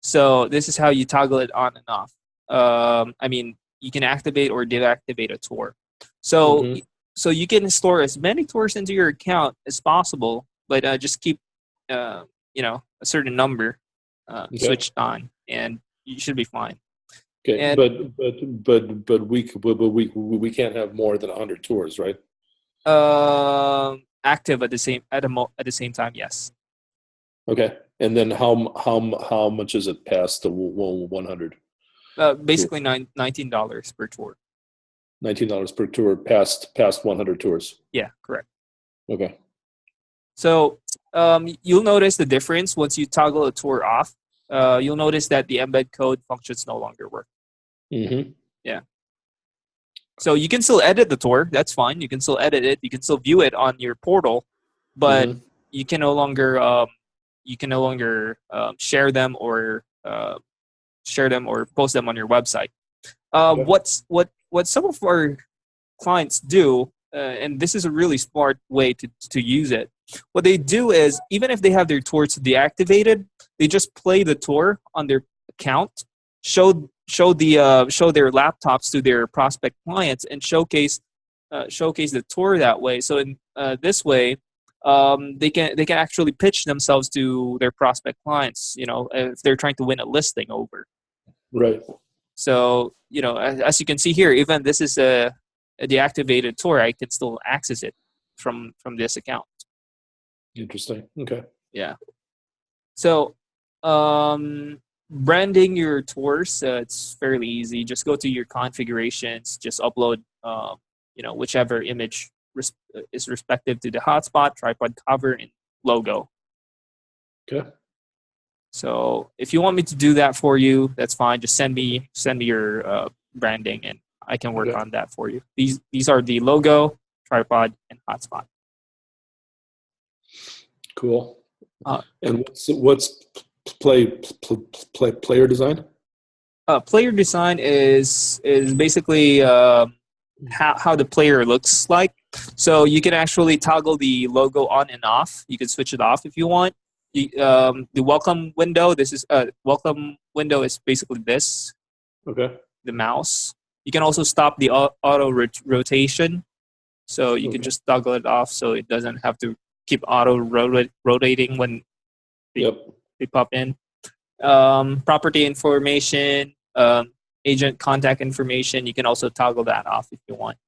So this is how you toggle it on and off. I mean, you can activate or deactivate a tour. So, Mm-hmm. so you can store as many tours into your account as possible, but just keep, a certain number Okay. switched on, and you should be fine. Okay. And But we can't have more than 100 tours, right? active at the same time, yes. Okay. And then how much is it past the 100 tour? Basically $19 per tour. $19 per tour past 100 tours. Yeah, correct. Okay. So you'll notice the difference once you toggle a tour off. You'll notice that the embed code functions no longer work. Mm-hmm. Yeah. So you can still edit the tour. That's fine. You can still edit it. You can still view it on your portal, but Mm-hmm. you can no longer share them or post them on your website. Okay. What some of our clients do, and this is a really smart way to use it. What they do is, even if they have their tours deactivated, they just play the tour on their account, show their laptops to their prospect clients, and showcase the tour that way. So in this way, they can actually pitch themselves to their prospect clients. You know, if they're trying to win a listing over. Right. So, as you can see here, even this is a deactivated tour, I can still access it from this account. Interesting. Okay. Yeah. So, branding your tours, it's fairly easy. Just go to your configurations, just upload, whichever image is respective to the hotspot, tripod cover, and logo. Okay. So if you want me to do that for you, that's fine. Just send me your branding, and I can work Okay. on that for you. These are the logo, tripod, and hotspot. Cool. Uh, And what's player design? Player design is basically how the player looks like. So you can actually toggle the logo on and off. You can switch it off if you want. The welcome window. This is welcome window is basically this, Okay. the mouse. You can also stop the auto rotation. So you can Okay. just toggle it off, so it doesn't have to keep auto rotating when they, Yep. they pop in. Property information, agent contact information. You can also toggle that off if you want.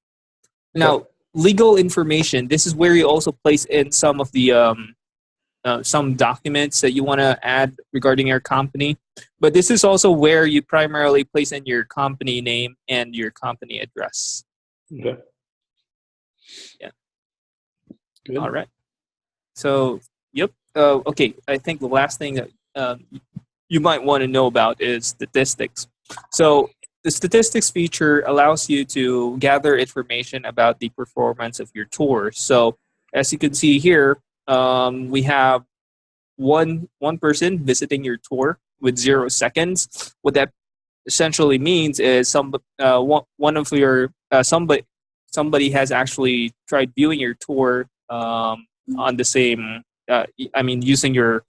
Okay. Now, legal information. This is where you also place in some of the some documents that you want to add regarding your company. But this is also where you primarily place in your company name and your company address. Okay. Yeah. Good. All right. So, yep. Okay. I think the last thing that you might want to know about is statistics. So the statistics feature allows you to gather information about the performance of your tour. So as you can see here, we have one person visiting your tour with 0 seconds. What that essentially means is one of your somebody has actually tried viewing your tour on the same. Using your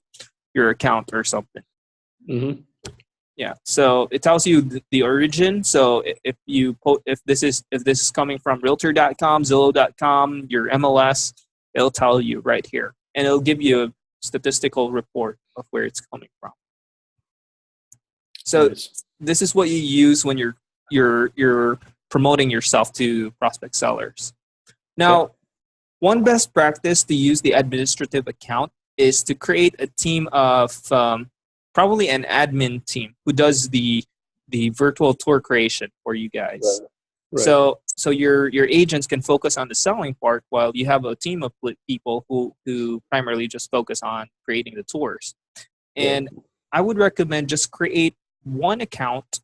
account or something. Mm-hmm. Yeah, so it tells you the origin. So if this is coming from realtor.com, zillow.com, your MLS, it'll tell you right here, and it'll give you a statistical report of where it's coming from. So Nice. this is what you use when you're promoting yourself to prospect sellers. Now, Okay. one best practice to use the administrative account is to create a team of probably an admin team who does the virtual tour creation for you guys. Right. Right. So your agents can focus on the selling part while you have a team of people who primarily just focus on creating the tours. And I would recommend just create one account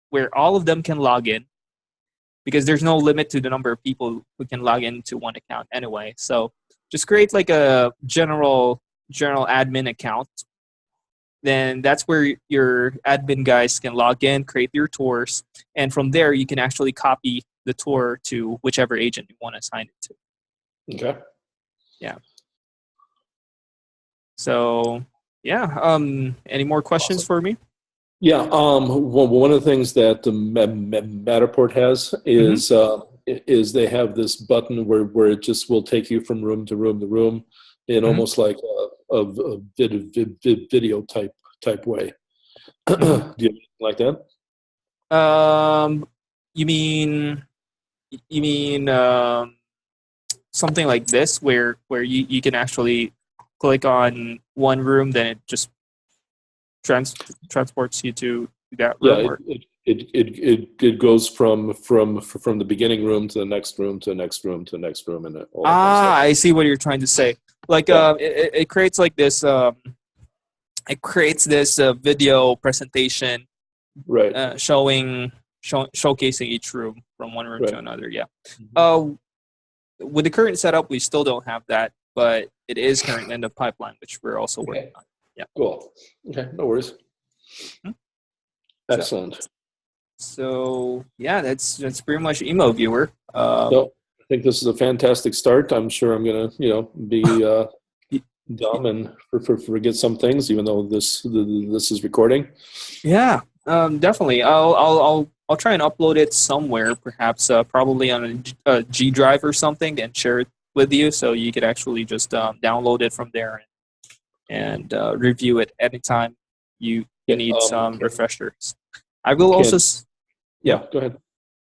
where all of them can log in, because there's no limit to the number of people who can log into one account anyway. So just create like a general admin account. Then that's where your admin guys can log in, create your tours, and from there you can actually copy the tour to whichever agent you want to assign it to. Okay. Yeah. So yeah. Any more questions for me? Yeah. One of the things that the Matterport has is they have this button where it just will take you from room to room to room in almost like a video type way. Do you like that? You mean something like this where you can actually click on one room, then it just transports you to that room? It goes from the beginning room to the next room to the next room to the next room, and all that kind of stuff. I see what you're trying to say. Like it creates like this it creates this video presentation, right? Showcasing each room from one room to another. Yeah. With the current setup, we still don't have that, but it is currently in the pipeline, which we're also working on. Yeah. Cool. Okay. No worries. Excellent. So yeah, that's pretty much Immoviewer. So I think this is a fantastic start. I'm sure I'm gonna be dumb and forget some things, even though this is recording. Yeah. Definitely. I'll try and upload it somewhere, perhaps probably on a G drive or something, and share it with you, so you could actually just download it from there and review it anytime you need some refreshers. I will also go ahead.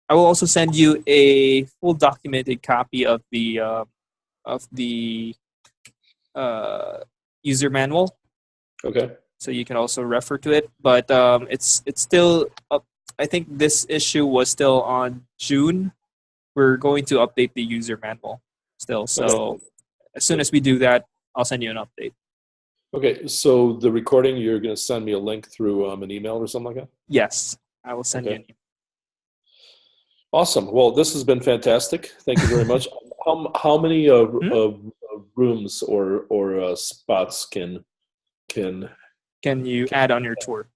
I will also send you a full documented copy of the user manual. Okay. So you can also refer to it, but it's still up. I think this issue was still on June. We're going to update the user manual still. So as soon as we do that, I'll send you an update. Okay, so the recording, you're going to send me a link through an email or something like that? Yes, I will send you an email. Awesome. Well, this has been fantastic. Thank you very much. How many rooms or spots can you add on your tour?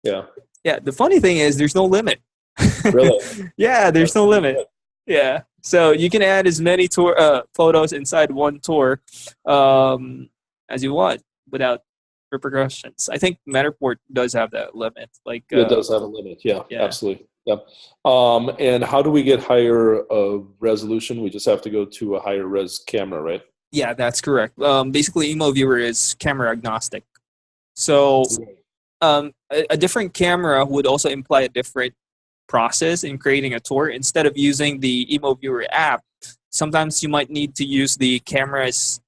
Yeah. Yeah. The funny thing is, there's no limit. Really? Yeah, there's no limit. Yeah. So you can add as many tour photos inside one tour as you want without repercussions. I think Matterport does have that limit. Like it does have a limit. Yeah. Absolutely. Yeah. And how do we get higher resolution? We just have to go to a higher res camera, right? Yeah, that's correct. Basically, Immoviewer is camera agnostic. So a different camera would also imply a different process in creating a tour. Instead of using the Immoviewer app, sometimes you might need to use the camera's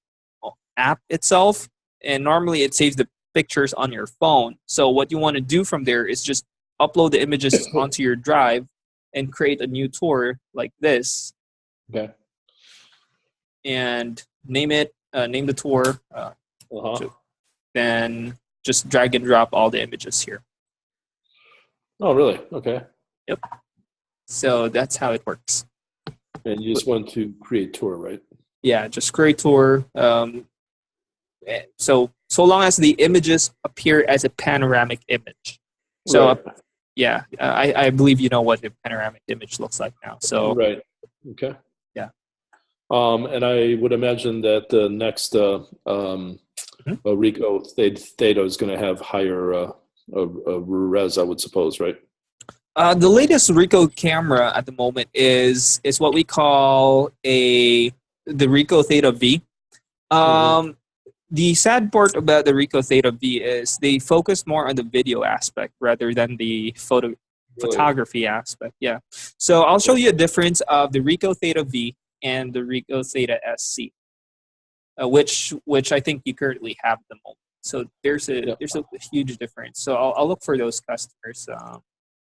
app itself, and normally it saves the pictures on your phone. So what you want to do from there is just upload the images onto your drive and create a new tour like this. Okay. And name the tour. Then just drag and drop all the images here. Oh, really? Okay. Yep. So that's how it works. And you just want to create tour, right? Yeah, just create tour. So long as the images appear as a panoramic image. So yeah, I believe you know what a panoramic image looks like now. So right. Okay. Yeah. And I would imagine that the next Rico Theta is going to have higher res, I would suppose, right? The latest Ricoh camera at the moment is what we call the Ricoh Theta V. Um, the sad part about the Ricoh Theta V is they focus more on the video aspect rather than the Really? photography aspect. Yeah. So I'll show you a difference of the Ricoh Theta V and the Ricoh Theta SC, which I think you currently have at the moment. So Yeah. there's a huge difference. So I'll look for those customers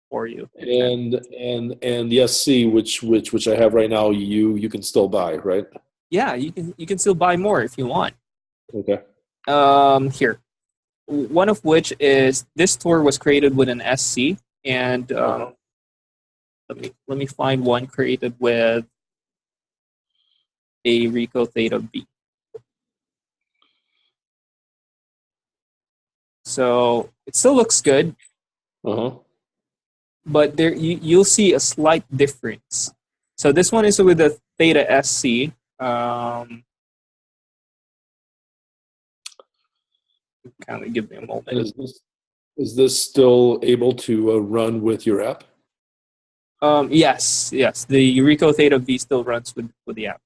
for you. And the SC, which I have right now, you can still buy, right? Yeah, you can still buy more if you want. Okay. Here, one of which is this tour was created with an SC, and let me find one created with a Ricoh Theta V. So it still looks good, Uh-huh. but there you'll see a slight difference. So this one is with the Theta SC. Kind of give me a And moment. is this still able to run with your app? Yes, yes. The Ricoh Theta V still runs with the app.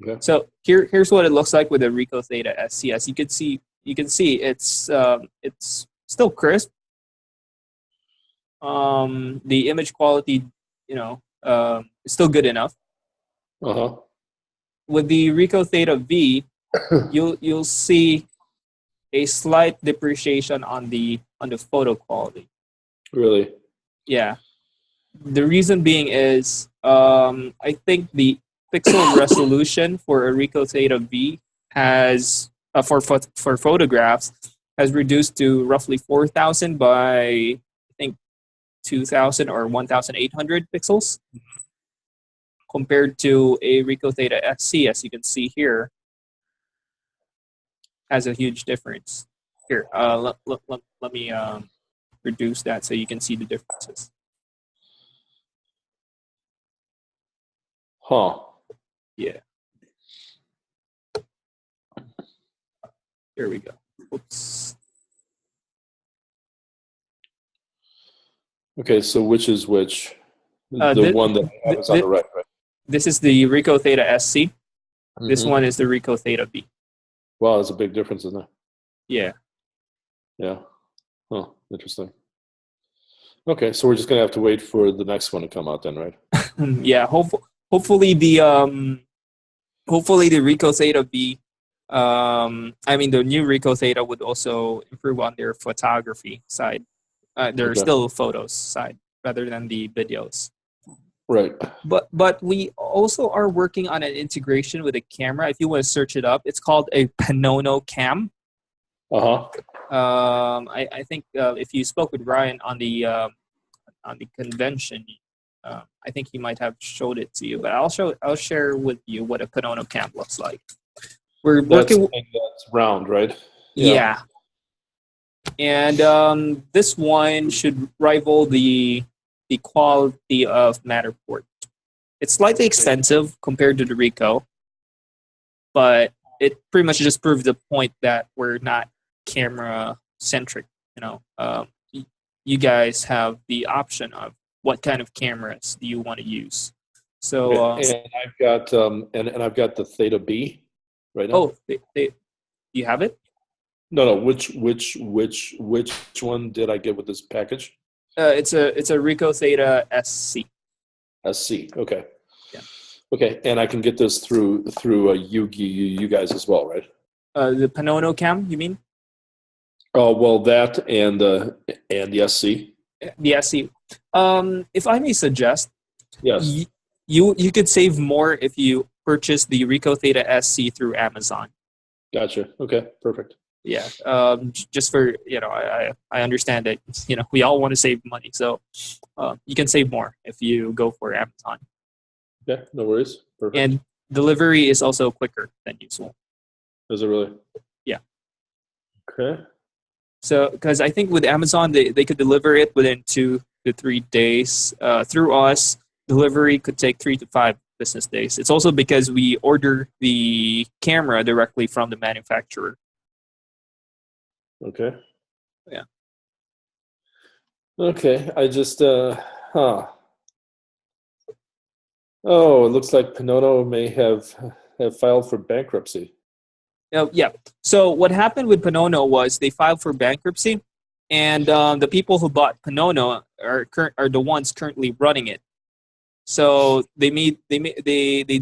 Okay. So here's what it looks like with the Ricoh Theta SC. As you can see it's still crisp. The image quality, is still good enough. Uh-huh. With the Ricoh Theta V, you'll see a slight depreciation on the photo quality. Really? Yeah. The reason being is I think the pixel resolution for a Ricoh Theta V has for photographs has reduced to roughly 4,000 by I think 2,000 or 1,800 pixels compared to a Ricoh Theta SC, as you can see here, has a huge difference. Here, let me reduce that so you can see the differences. Huh. Yeah, here we go. Oops. Okay, so which is which? The This, one that I have is on the right, right? this is the Ricoh Theta SC. This Mm-hmm. one is the Ricoh Theta V. Wow, there's a big difference, isn't there? Yeah. Yeah. Huh. Interesting. Okay, so we're just gonna have to wait for the next one to come out then, right? Yeah. Hopefully the Ricoh Theta V. I mean the new Ricoh Theta would also improve on their photography side. Their Okay. still photos side rather than the videos. Right. But we also are working on an integration with a camera. If you want to search it up, it's called a Panono Cam. Uh-huh. I think if you spoke with Ryan on the convention, I think he might have showed it to you. But I'll share with you what a Panono Cam looks like. We're That's working. the thing that's round, right? Yeah. Yeah, and this one should rival the quality of Matterport. It's slightly expensive compared to the Ricoh, but it pretty much just proves the point that we're not camera centric. You guys have the option of what kind of cameras do you want to use. So, Okay. And I've got and I've got the Theta B right now. oh, you have it? No, which one did I get with this package? It's a Ricoh Theta SC. SC. Okay. Yeah. Okay, and I can get this through you guys as well, right? The Panono Cam, you mean? Oh well, that and the SC. The SC. If I may suggest, Yes. you could save more if you purchase the Ricoh Theta SC through Amazon. Gotcha. Okay. Perfect. Yeah. Just for I understand that we all want to save money, so you can save more if you go for Amazon. Yeah. No worries. Perfect. And delivery is also quicker than usual. Is it really? Yeah. Okay. So, because I think with Amazon, they could deliver it within 2 to 3 days. Through us, delivery could take 3 to 5 business days. It's also because we order the camera directly from the manufacturer. Okay. Yeah. Okay. I just huh. Oh, it looks like Panono may have filed for bankruptcy. Yeah. So what happened with Panono was they filed for bankruptcy, and the people who bought Panono are the ones currently running it. So they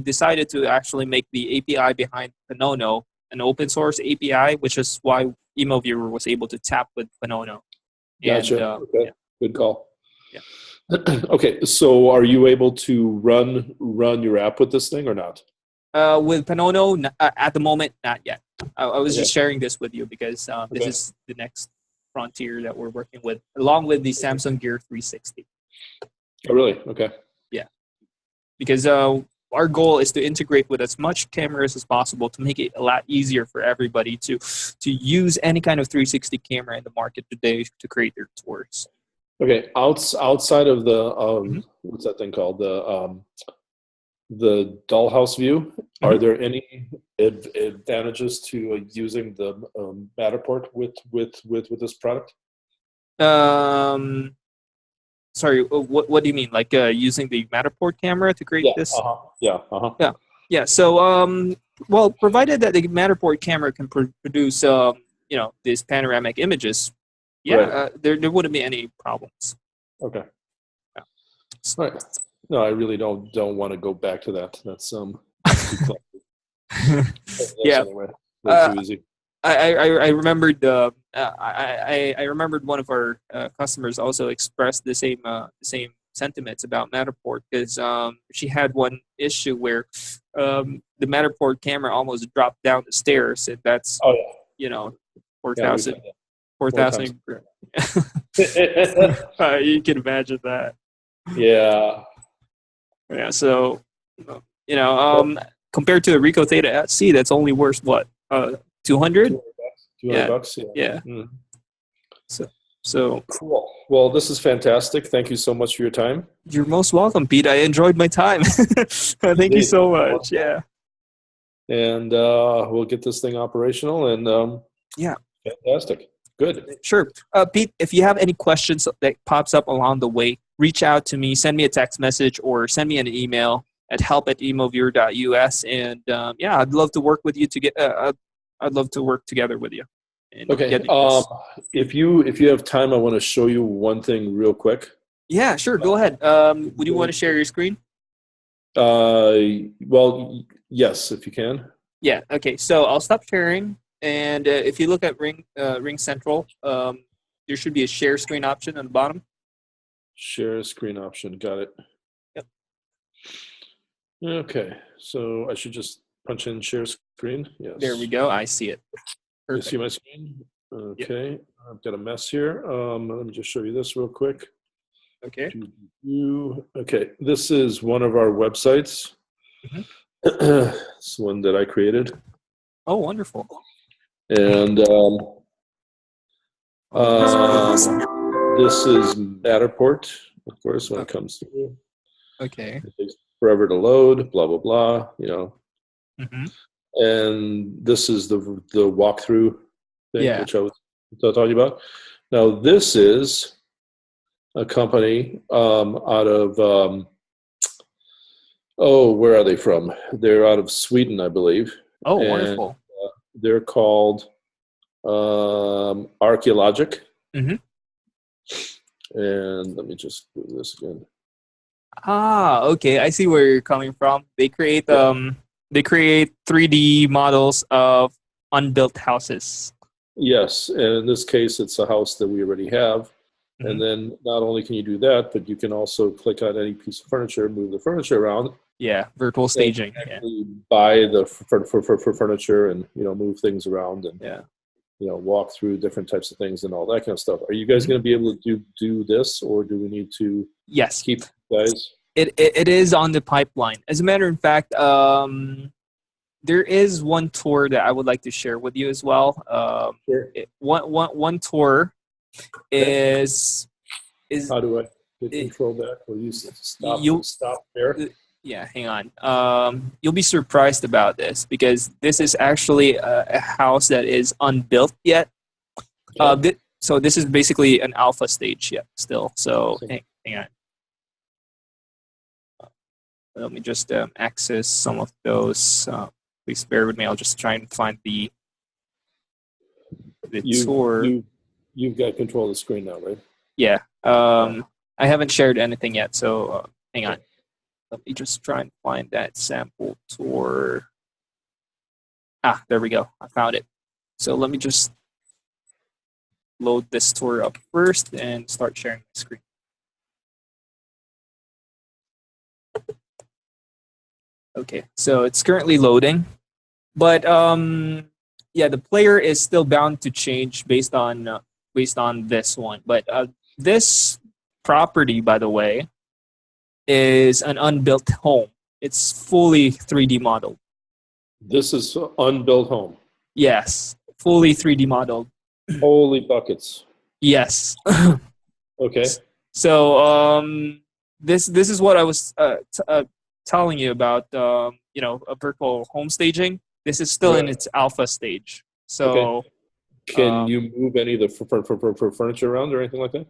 decided to actually make the API behind Panono an open source API, which is why Immoviewer was able to tap with Panono. And Gotcha. Okay. yeah, Good call. yeah. Okay, so are you able to run your app with this thing or not? With Panono, at the moment, not yet. I was Okay. just sharing this with you because this Okay. is the next frontier that we're working with, along with the Samsung Gear 360. Oh, really? Okay. Yeah, because our goal is to integrate with as much cameras as possible to make it a lot easier for everybody to use any kind of 360 camera in the market today to create their tours. Okay. Outside of the Mm-hmm. what's that thing called? The dollhouse view. Are Mm-hmm. there any advantages to using the Matterport with this product? Sorry, what do you mean? Like using the Matterport camera to create Yeah. this? Yeah. Yeah, yeah. So, well, provided that the Matterport camera can produce, these panoramic images, yeah, Right. there wouldn't be any problems. Okay. Yeah. All right. No, I really don't want to go back to that. That's too close. Yeah. Anyway, way too easy. I remembered I remembered one of our customers also expressed the same sentiments about Matterport because she had one issue where the Matterport camera almost dropped down the stairs, and that's Oh yeah. you know Yeah, we've 4,000 had that four more times. thousand. You can imagine that. Yeah. Yeah, so Well, compared to the Ricoh Theta C, that's only worth what 200. 200 bucks. 200 Yeah, bucks. Yeah. yeah. Mm. So Cool. Well, this is fantastic. Thank you so much for your time. you're most welcome, Pete. I enjoyed my time. Thank you Indeed. so much. Yeah. And we'll get this thing operational and Yeah, fantastic. Good. sure. Pete, if you have any questions that pops up along the way, reach out to me, send me a text message, or send me an email at help@emoviewer.us. And yeah, I'd love to work with you to get. I'd love to work together with you. And Okay. getting this. If you have time, I want to show you one thing real quick. Yeah, sure. Go ahead. Would you want to share your screen? Well, yes, if you can. Yeah. Okay. So I'll stop sharing. And if you look at Ring Central, there should be a share screen option on the bottom. Share screen option. Got it. Yep. Okay. So I should just punch in share screen. Yes. There we go. I see it. You Perfect. see my screen? Okay. Yep. I've got a mess here. Let me just show you this real quick. Okay. Okay. This is one of our websites. Mm-hmm. It's one that I created. Oh, wonderful. And this is Matterport, of course, when it comes through. Okay. It takes forever to load, blah, blah, blah, Mm-hmm. And this is the walkthrough thing, Yeah. which I was talking about. Now, this is a company out of, where are they from? They're out of Sweden, I believe. Oh, and, wonderful. They're called Archaeologic. Mm-hmm. And let me just do this again. Ah, okay. I see where you're coming from. They create 3D models of unbuilt houses. Yes, and in this case, it's a house that we already have. Mm-hmm. And then not only can you do that, but you can also click on any piece of furniture, move the furniture around. Yeah, virtual staging. Yeah. Buy the for furniture and move things around and Yeah. Walk through different types of things and all that kind of stuff. Are you guys going to be able to do this, or do we need to Yes. keep guys? It is on the pipeline. As a matter of fact, there is one tour that I would like to share with you as well. Sure. One tour is How do I control that? Will you stop there? Yeah, hang on. You'll be surprised about this because this is actually a house that is unbuilt yet. Okay. So this is basically an alpha stage yet still. So hang on. Let me just access some of those. Please bear with me. I'll just try and find the the You tour. you've got control of the screen now, right? Yeah. I haven't shared anything yet, so hang on. Let me just try and find that sample tour. Ah, there we go. I found it. So let me just load this tour up first and start sharing my screen. Okay, so it's currently loading, but yeah, the player is still bound to change based on this one. But this property, by the way, is an unbuilt home. It's fully 3D modeled. This is unbuilt home. Yes, fully 3D modeled. Holy buckets. Yes. Okay. So this is what I was telling you about. A virtual home staging. This is still in Right. its alpha stage. So Okay. Can you move any of the for furniture around or anything like that?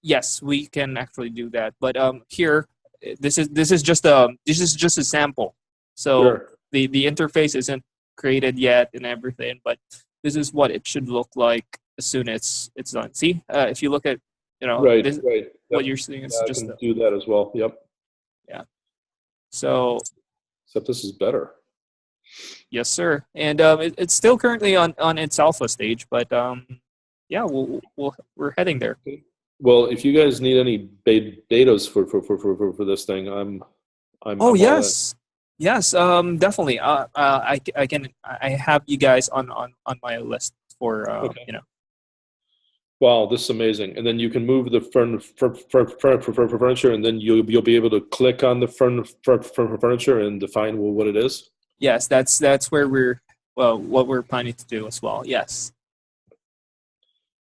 yes, we can actually do that. But here, this is just a sample. So Sure. the interface isn't created yet and everything, but this is what it should look like as soon as it's done. See, if you look at Right. this, Right. what Yep. you're seeing is Yeah, I just can do that as well. Yep. yeah. So Except this is better. yes, sir. And it's still currently on its alpha stage, but yeah, we're heading there. Okay. Well, if you guys need any betas for this thing, I'm Oh all in. yes, yes. Definitely. I have you guys on my list for Okay. Wow, this is amazing. And then you can move the furniture, and then you'll be able to click on the furniture and define what it is. Yes, that's where what we're planning to do as well. Yes.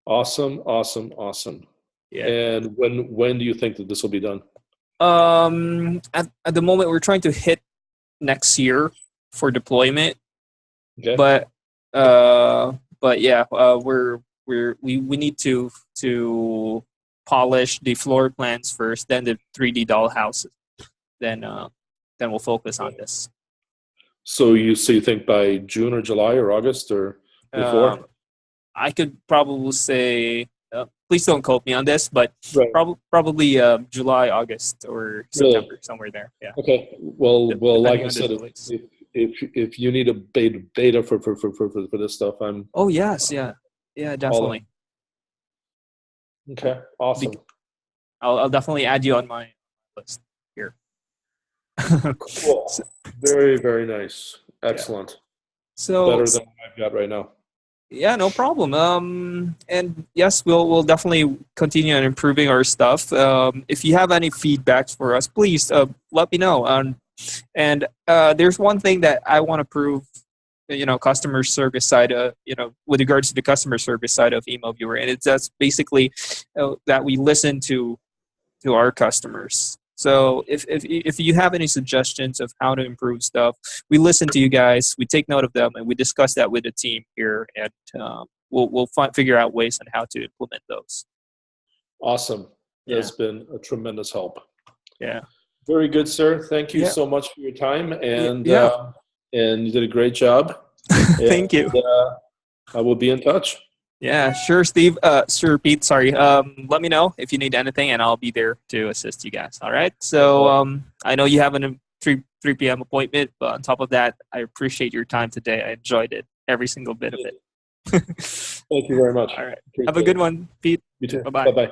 Awesome, awesome, awesome. Yeah. And when do you think that this will be done? At the moment we're trying to hit next year for deployment, Okay. but yeah, we need to polish the floor plans first, then the 3D doll houses, then we'll focus on this. So you think by June or July or August or before? I could probably say, please don't quote me on this, but Right. probably July, August, or September, Really? somewhere there. Yeah. Okay. Well, like Depending I on the said, delays. if you need a beta for this stuff, I'm Oh yes, yeah, all definitely. in. Okay. Awesome. I'll definitely add you on my list here. Cool. Very, very nice. Excellent. So Better than I've got right now. yeah, no problem. And yes, we'll definitely continue on improving our stuff. If you have any feedbacks for us, please let me know. And there's one thing that I want to prove, customer service side, with regards to the customer service side of Immoviewer, and that's basically that we listen to our customers. So if you have any suggestions of how to improve stuff, we listen to you guys, we take note of them, and we discuss that with the team here, and we'll figure out ways on how to implement those. Awesome. That's Yeah. been a tremendous help. Yeah. Very good, sir. Thank you Yeah. so much for your time, and Yeah. and you did a great job. Thank you. I will be in touch. Yeah, sure, Steve. Sure, Pete. Sorry. Let me know if you need anything, and I'll be there to assist you guys. All right. So I know you have a 3 p.m. appointment, but on top of that, I appreciate your time today. I enjoyed it, every single bit of it. Thank you very much. All right. Appreciate Have a good it. one, Pete. You too. Bye-bye. Bye-bye.